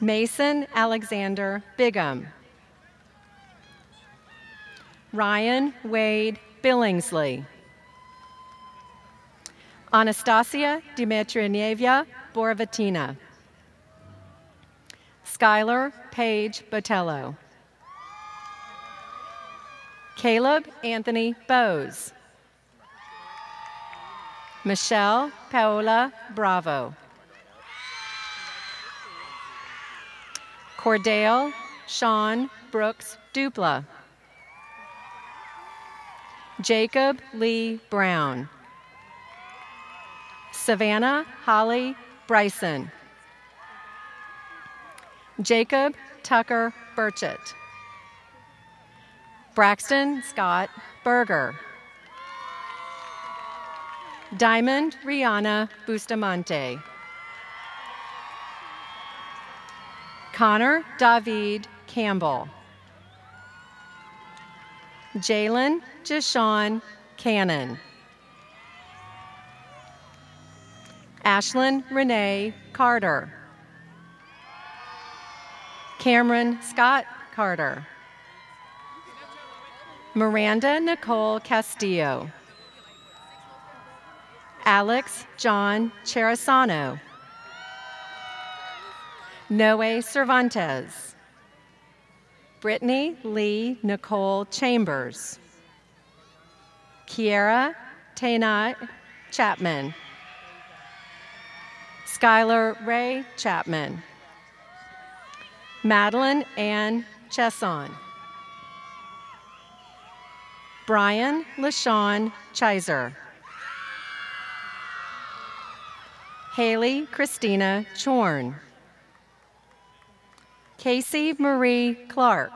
Mason Alexander Bigham. Ryan Wade Billingsley. Anastasia Dmitrievna Borvatina. Skylar Paige Botello. Caleb Anthony Bowes. Michelle Paola Bravo. Cordale Sean Brooks Dupla. Jacob Lee Brown. Savannah Holly Bryson. Jacob Tucker Burchett. Braxton Scott Berger. Diamond Rihanna Bustamante. Connor David Campbell. Jalen Jashawn Cannon. Ashlyn Renee Carter. Cameron Scott Carter. Miranda Nicole Castillo. Alex John Cherisano. Noe Cervantes. Brittany Lee Nicole Chambers. Kiera Tana Chapman. Skylar Ray Chapman. Madeline Ann Chesson. Brian LaShawn Chiser. Haley Christina Chorn. Casey Marie Clark.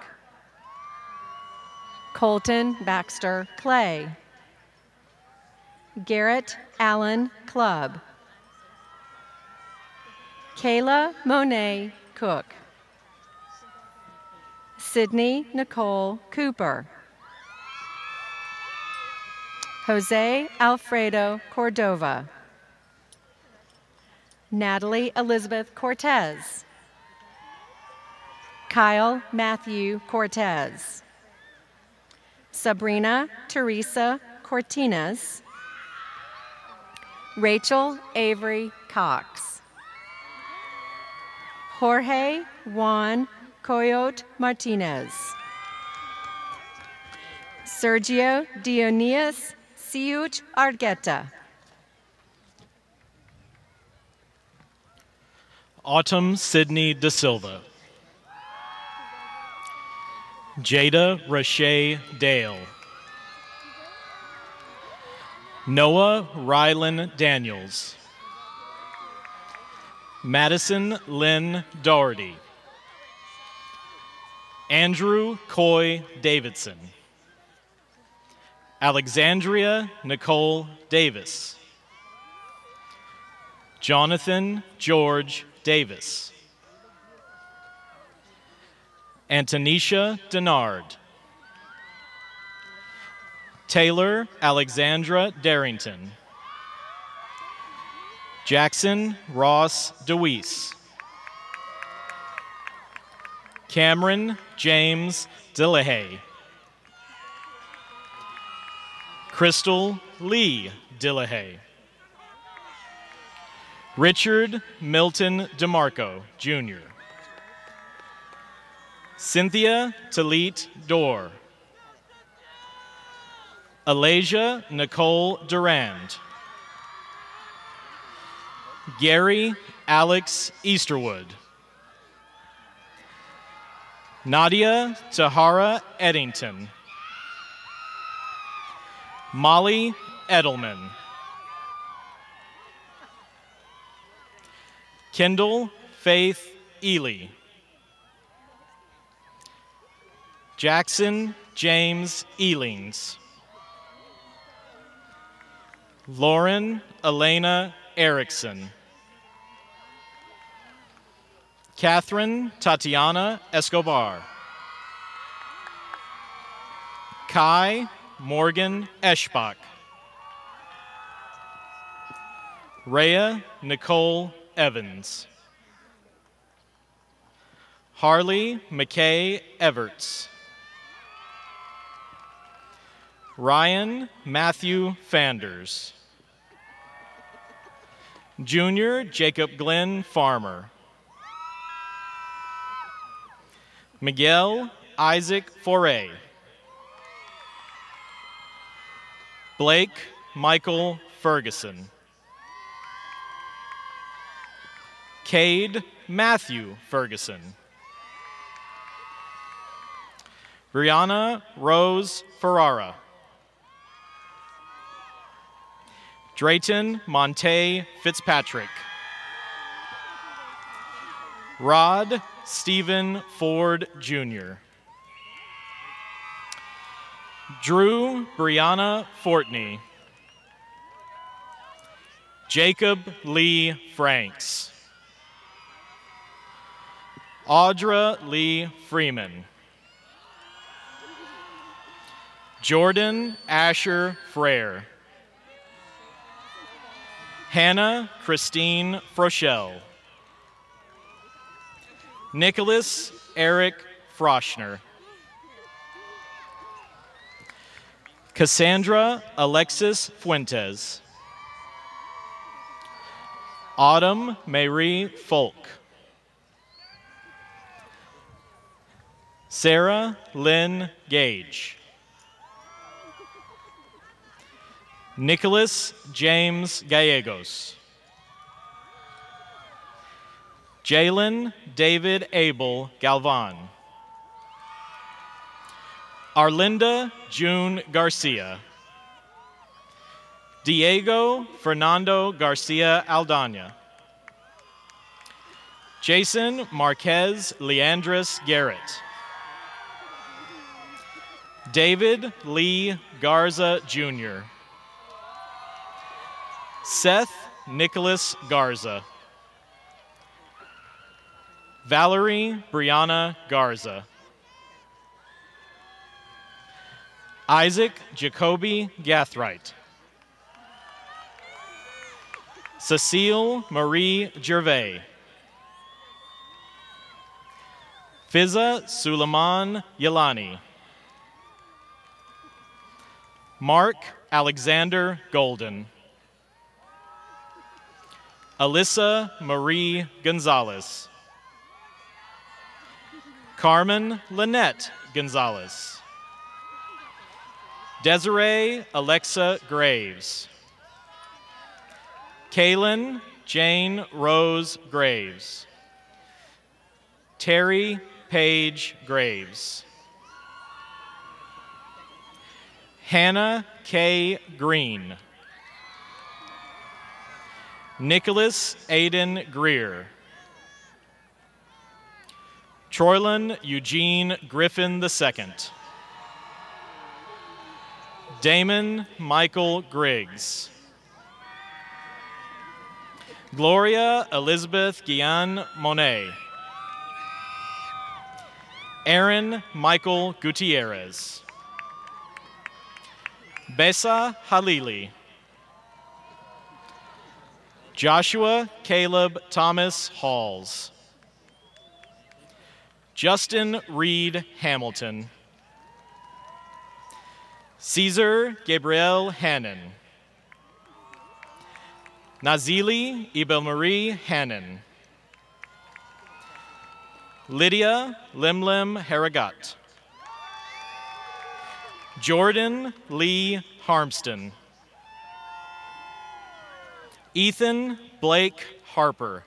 Colton Baxter Clay. Garrett Allen Clubb. Kayla Monet Cook. Sydney Nicole Cooper. Jose Alfredo Cordova. Natalie Elizabeth Cortez. Kyle Matthew Cortez. Sabrina Teresa Cortines. Rachel Avery Cox. Jorge Juan Coyote Martinez. Sergio Dionias Siuch Argueta. Autumn Sydney Da Silva. Jada Rashay Dale. Noah Rylan Daniels. Madison Lynn Doherty. Andrew Coy Davidson. Alexandria Nicole Davis. Jonathan George Davis. Antonisha Denard. Taylor Alexandra Darrington. Jackson Ross DeWeese. Cameron James Dillahay. Crystal Lee Dillahay. Richard Milton DeMarco, Jr. Cynthia Talit Dorr. Alasia Nicole Durand. Gary Alex Easterwood. Nadia Tahara Eddington. Molly Edelman. Kendall Faith Ely. Jackson James Elings. Lauren Elena Erickson. Catherine Tatiana Escobar. Kai Morgan Eschbach. Rhea Nicole Evans. Harley McKay Everts. Ryan Matthew Fanders. Junior Jacob Glenn Farmer. Miguel Isaac Foray. Blake Michael Ferguson. Cade Matthew Ferguson. Brianna Rose Ferrara. Drayton Monte Fitzpatrick. Rod Stephen Ford Jr. Drew Brianna Fortney. Jacob Lee Franks. Audra Lee Freeman. Jordan Asher Frere. Hannah Christine Froschel. Nicholas Eric Froschner. Cassandra Alexis Fuentes. Autumn Marie Folk. Sarah Lynn Gage. Nicholas James Gallegos. Jalen David Abel Galvan. Arlinda June Garcia. Diego Fernando Garcia Aldana. Jason Marquez Leandris Garrett. David Lee Garza Jr. Seth Nicholas Garza. Valerie Brianna Garza. Isaac Jacoby Gathright. Cecile Marie Gervais. Fiza Suleiman Yelani. Mark Alexander Golden. Alyssa Marie Gonzalez. Carmen Lynette Gonzalez. Desiree Alexa Graves. Kaylin Jane Rose Graves. Terry Paige Graves. Hannah K. Green. Nicholas Aiden Greer. Troylan Eugene Griffin II. Damon Michael Griggs. Gloria Elizabeth Guillen Monet. Aaron Michael Gutierrez. Besa Halili. Joshua Caleb Thomas Halls. Justin Reed Hamilton. Caesar Gabriel Hannon. Nazili Ibelmarie Hannon. Lydia Limlim Harragat. Jordan Lee Harmston. Ethan Blake Harper.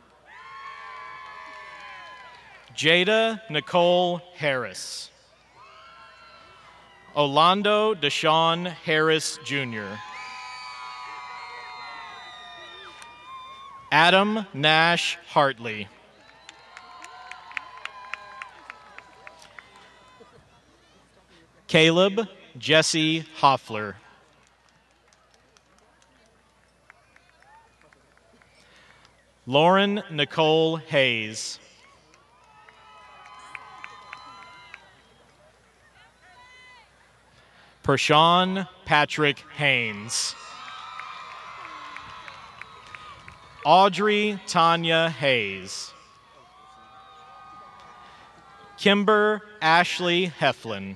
Jada Nicole Harris. Orlando Deshaun Harris, Jr. Adam Nash Hartley. Caleb Jesse Hoffler. Lauren Nicole Hayes. Pershawn Patrick Haynes. Audrey Tanya Hayes. Kimber Ashley Heflin.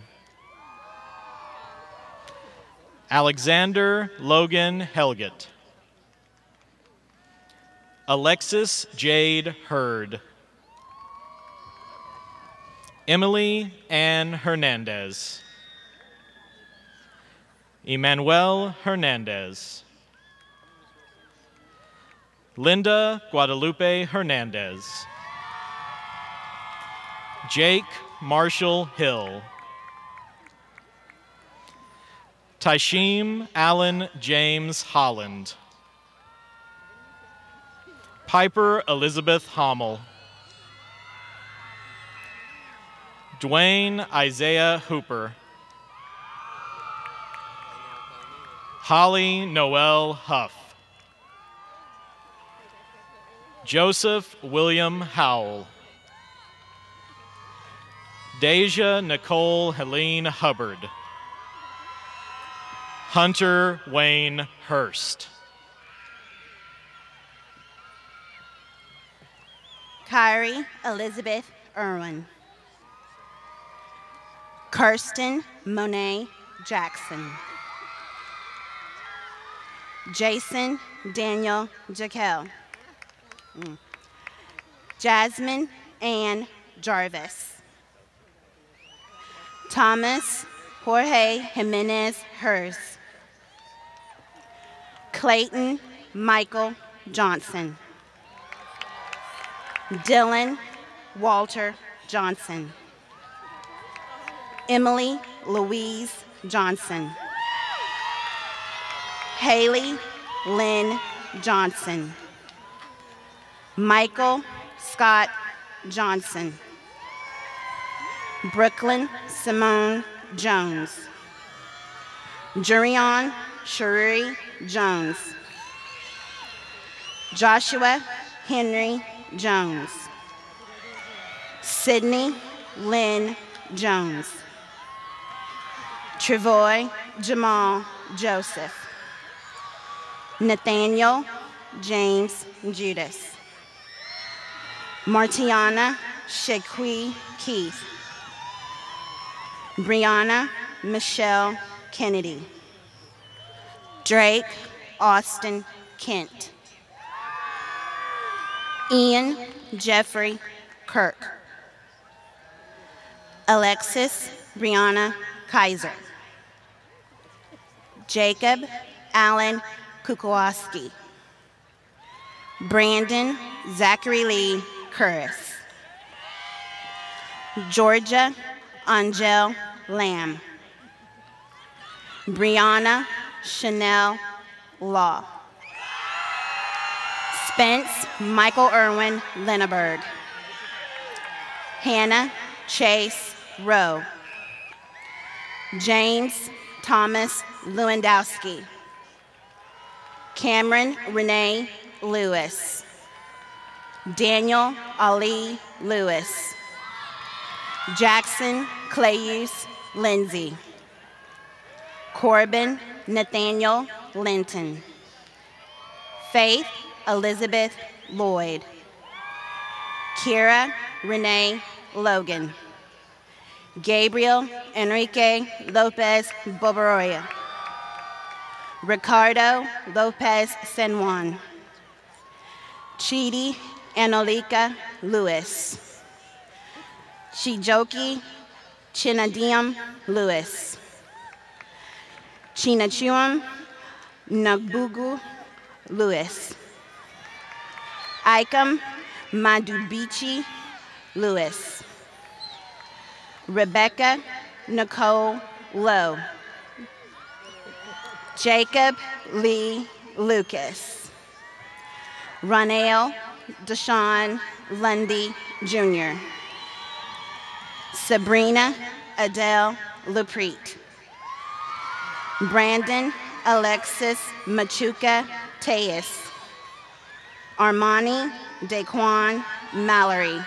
Alexander Logan Helgett. Alexis Jade Hurd. Emily Ann Hernandez. Emmanuel Hernandez. Linda Guadalupe Hernandez. Jake Marshall Hill. Taishim Allen James Holland. Piper Elizabeth Hommel. Dwayne Isaiah Hooper. Holly Noel Huff. Joseph William Howell. Deja Nicole Helene Hubbard. Hunter Wayne Hurst. Kyrie Elizabeth Irwin. Kirsten Monet Jackson. Jason Daniel Jekyll. Jasmine Ann Jarvis. Thomas Jorge Jimenez Hers. Clayton Michael Johnson. Dylan Walter Johnson. Emily Louise Johnson. Haley Lynn Johnson. Michael Scott Johnson. Brooklyn Simone Jones. Jurion Sharuri Jones. Joshua Henry Jones. Sydney Lynn Jones. Trevoy Jamal Joseph. Nathaniel James Judas. Martiana Shaqui Keith. Brianna Michelle Kennedy. Drake Austin Kent. Ian Jeffrey Kirk. Alexis Brianna Kaiser. Jacob Allen Kukowaski. Brandon Zachary Lee Curris. Georgia Angel Lamb. Brianna Chanel Law. Spence Michael Irwin Linneberg. Hannah Chase Rowe. James Thomas Lewandowski. Cameron Renee Lewis. Daniel Ali Lewis. Jackson Clayus Lindsay. Corbin Nathaniel Linton. Faith Elizabeth Lloyd. Kira Renee Logan. Gabriel Enrique Lopez Boboroya. Ricardo Lopez San Juan. Chidi Anolika Lewis. Chijoki Chinadium Lewis. Chinachuam Nagbugu Lewis. Icam Madubichi Lewis. Rebecca Nicole Lowe. Jacob Lee Lucas. Ronale Deshawn Lundy Jr. Sabrina Adele Lepreet. Brandon Alexis Machuca Teas. Armani Daquan Mallory.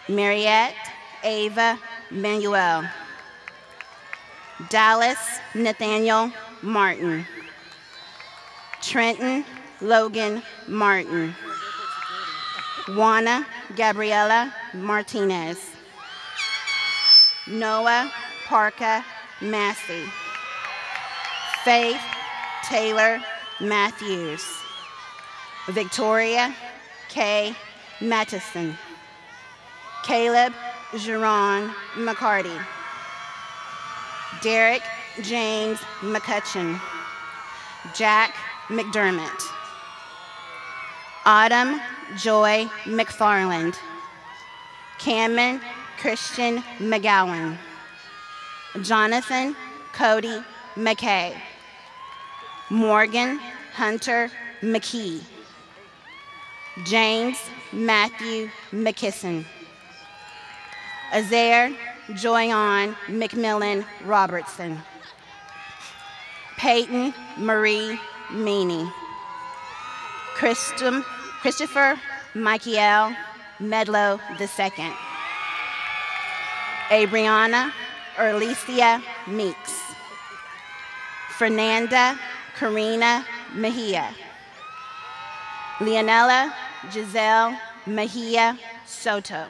Mariette Ava Manuel. Dallas Nathaniel Martin. Trenton Logan Martin. Juana Gabriela Martinez. Noah Parker Massey. Faith Taylor Matthews. Victoria K. Mattison. Caleb Jerron McCarty. Derek James McCutcheon. Jack McDermott. Autumn Joy McFarland. Cameron Christian McGowan. Jonathan Cody McKay. Morgan Hunter McKee. James Matthew McKisson. Azair Joyon McMillan Robertson. Peyton Marie Meany. Christopher Michael Medlow II. Abriana Erlicia Meeks. Fernanda Karina Mejia. Leonella Giselle Mejia Soto.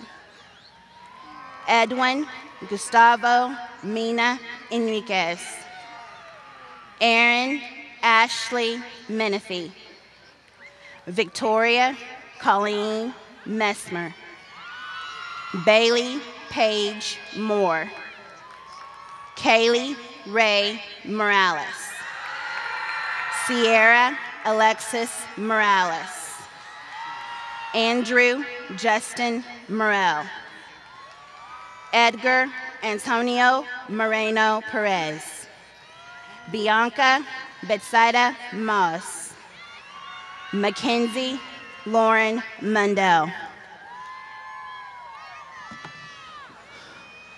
Edwin Gustavo Mina Enriquez. Aaron Ashley Menifee. Victoria Colleen Messmer. Bailey Paige Moore. Kaylee Ray Morales. Sierra Alexis Morales. Andrew Justin Morel. Edgar Antonio Moreno Perez. Bianca Betsaida Moss. Mackenzie Lauren Mundell.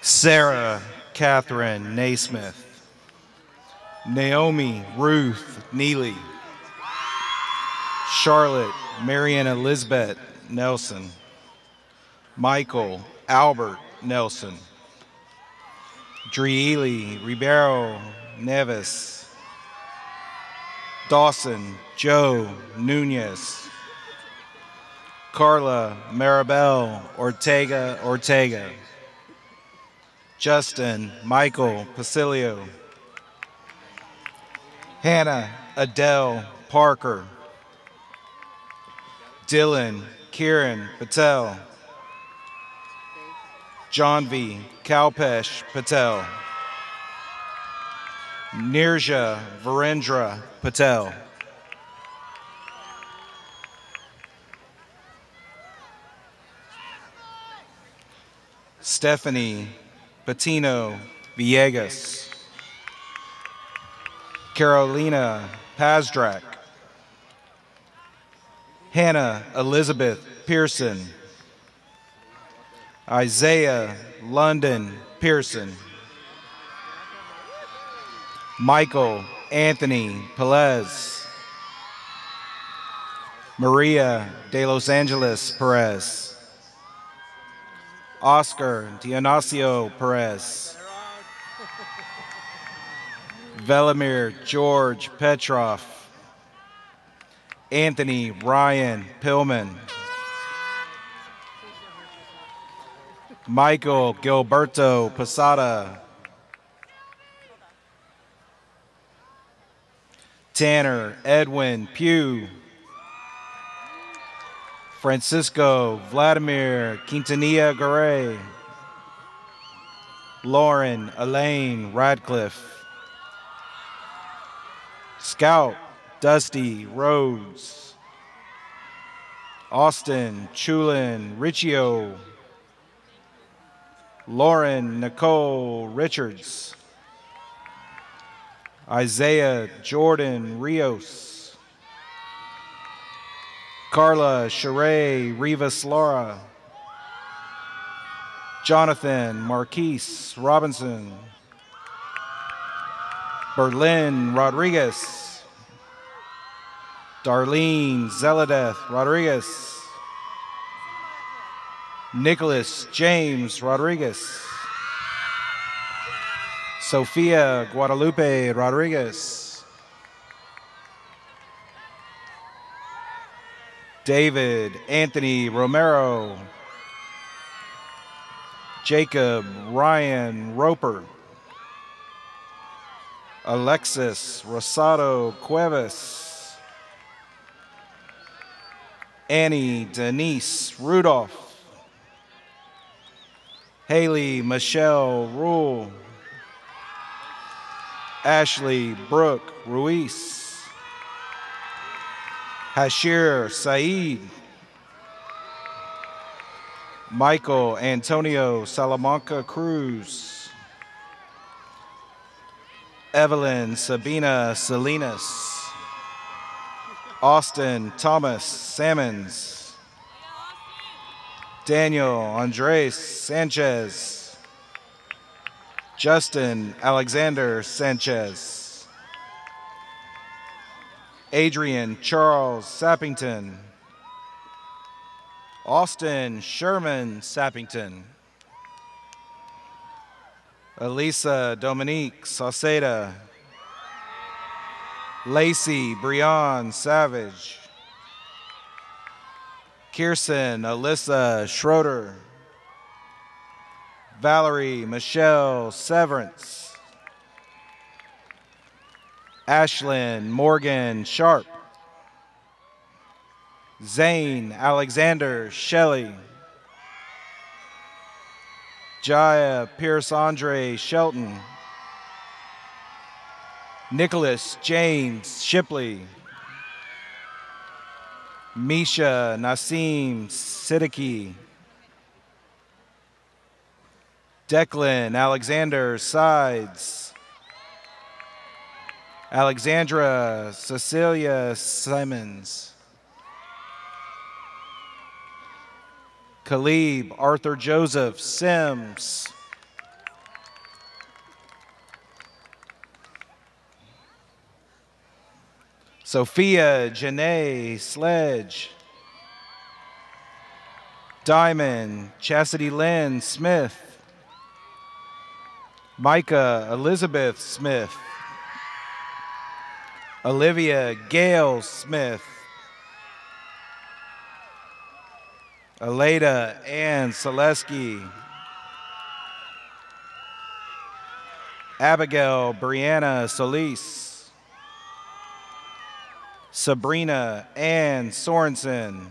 Sarah Catherine Naismith. Naomi Ruth Neely. Charlotte Marian Elizabeth Nelson. Michael Albert Nelson. Drieli Ribeiro Neves. Dawson Joe Nunez. Carla Maribel Ortega. Justin Michael Pasilio. Hannah Adele Parker. Dylan Kieran Patel. Janvi Kalpesh Patel. Nirja Virendra Patel. Stephanie Patino Villegas. Carolina Pazdrak. Hannah Elizabeth Pearson. Isaiah London Pearson. Michael Anthony Pelez. Maria de Los Angeles Perez. Oscar Dionisio Perez. Velimir George Petrov. Anthony Ryan Pillman. Michael Gilberto Posada. Tanner Edwin Pugh. Francisco Vladimir Quintanilla Garay. Lauren Elaine Radcliffe. Scout Dusty Rhodes. Austin Chulin Riccio. Lauren Nicole Richards. Isaiah Jordan Rios. Carla Sheree Rivas Laura. Jonathan Marquise Robinson. Berlin Rodriguez. Darlene Zeladeth Rodriguez. Nicholas James Rodriguez. Sofia Guadalupe Rodriguez. David Anthony Romero. Jacob Ryan Roper. Alexis Rosado Cuevas. Annie Denise Rudolph. Haley Michelle Rule. Ashley Brooke Ruiz. Hashir Saeed. Michael Antonio Salamanca Cruz. Evelyn Sabina Salinas. Austin Thomas Sammons. Daniel Andres Sanchez. Justin Alexander Sanchez. Adrian Charles Sappington. Austin Sherman Sappington. Elisa Dominique Sauceda. Lacey Breon Savage. Kirsten Alyssa Schroeder. Valerie Michelle Severance. Ashlyn Morgan Sharp. Zane Alexander Shelley. Jaya Pierce Andre Shelton. Nicholas James Shipley. Misha Nasim Siddiqui. Declan Alexander Sides. Alexandra Cecilia Simons. Khalib Arthur Joseph Sims. Sophia Janae Sledge. Diamond Chastity Lynn Smith. Micah Elizabeth Smith. Olivia Gail Smith. Aleda Ann Selesky. Abigail Brianna Solis. Sabrina Ann Sorensen.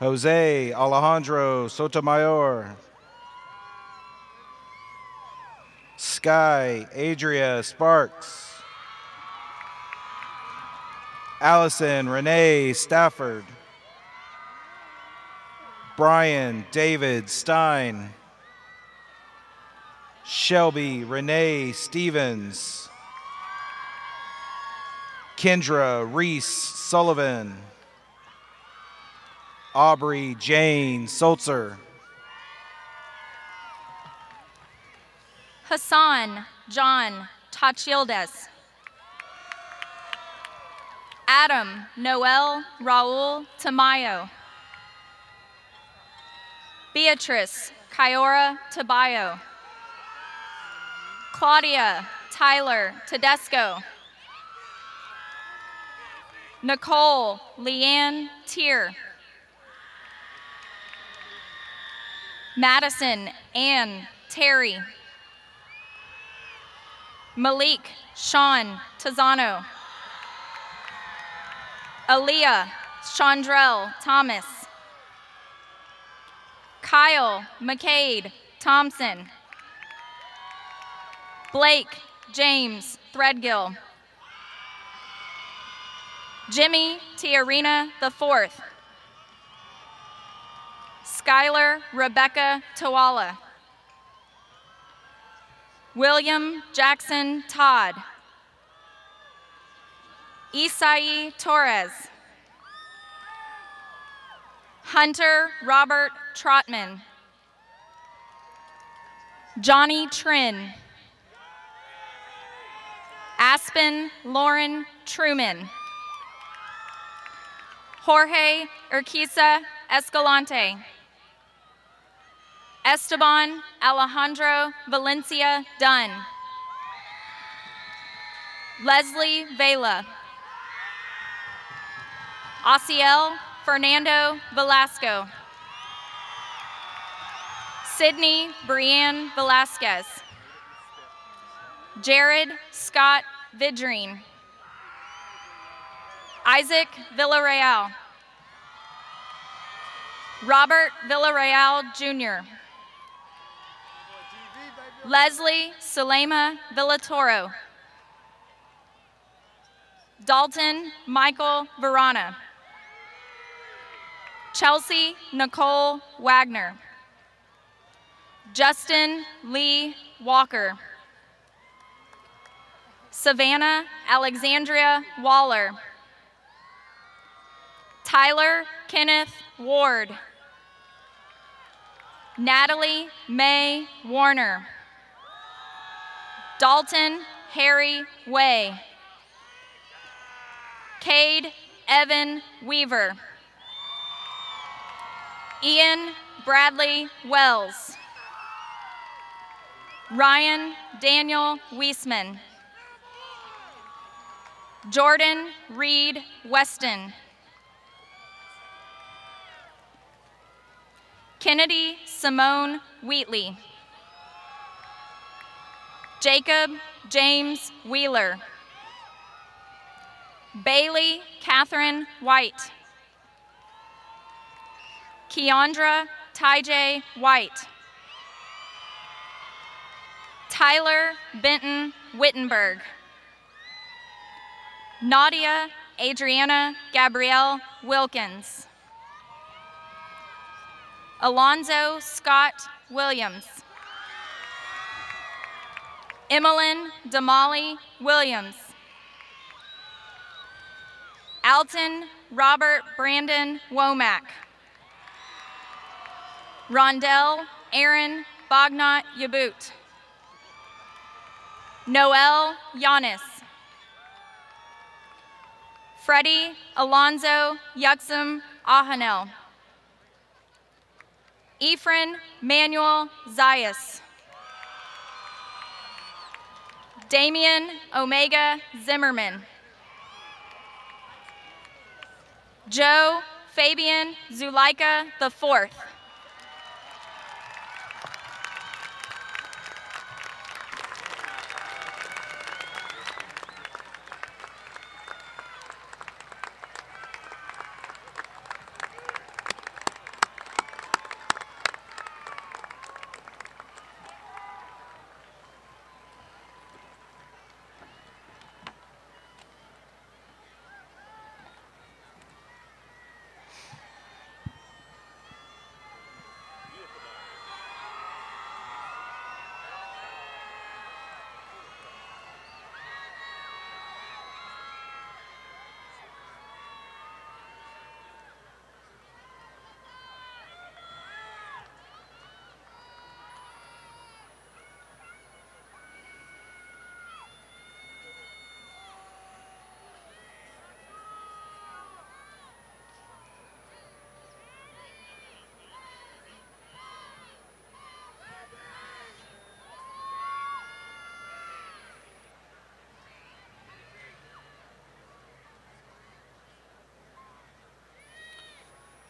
Jose Alejandro Sotomayor. Sky Adria Sparks. Allison Renee Stafford. Brian David Stein. Shelby Renee Stevens. Kendra Reese Sullivan. Aubrey Jane Sulzer. Hassan John Tachildes. Adam Noel Raul Tamayo. Beatrice Kiora Tabayo. Claudia Tyler Tedesco. Nicole Leanne Tier. Madison Ann Terry. Malik Sean Tazano. Aaliyah Chandrell Thomas. Kyle McCade Thompson. Blake James Threadgill. Jimmy Tiarina IV. Skylar Rebecca Tawala. William Jackson Todd. Isai Torres. Hunter Robert Trotman. Johnny Trin. Aspen Lauren Truman. Jorge Urquiza Escalante. Esteban Alejandro Valencia Dunn. Leslie Vela. Asiel Fernando Velasco. Sydney Brianne Velasquez. Jared Scott Vidrine. Isaac Villarreal. Robert Villarreal Jr. Leslie Sulema Villatoro. Dalton Michael Verana. Chelsea Nicole Wagner. Justin Lee Walker. Savannah Alexandria Waller. Tyler Kenneth Ward. Natalie May Warner. Dalton Harry Way. Cade Evan Weaver. Ian Bradley Wells. Ryan Daniel Weisman. Jordan Reed Weston. Kennedy Simone Wheatley. Jacob James Wheeler. Bailey Catherine White. Keandra Tyjay White. Tyler Benton Wittenberg. Nadia Adriana Gabrielle Wilkins. Alonzo Scott Williams. Emmeline Damali Williams. Alton Robert Brandon Womack. Rondell Aaron Bognot Yabut. Noel Yanis. Freddie Alonzo Yuxum Ahanel. Ephraim Manuel Zayas. Damian Omega Zimmerman. Joe Fabian Zuleika IV.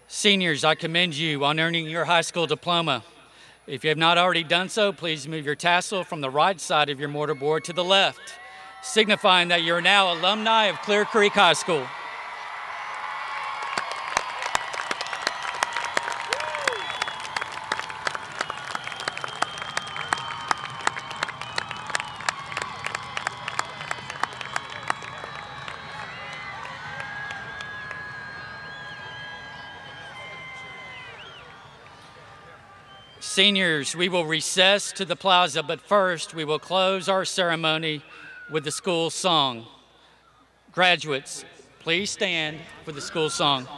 Seniors, I commend you on earning your high school diploma. If you have not already done so, please move your tassel from the right side of your mortarboard to the left, signifying that you're now alumni of Clear Creek High School. Seniors, we will recess to the plaza, but first we will close our ceremony with the school song. Graduates, please stand for the school song.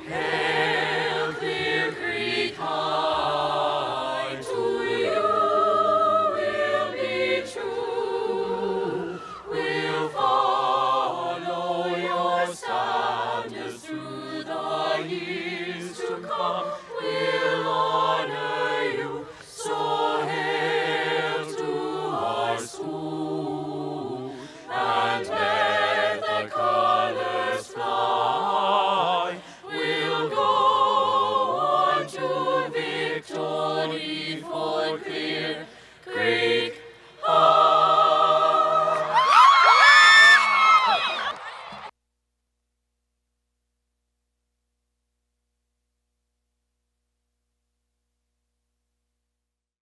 Hail, Clear Creek High, to you will be true. We'll follow your standards through the years to come. We'll honor you, so hail to our school.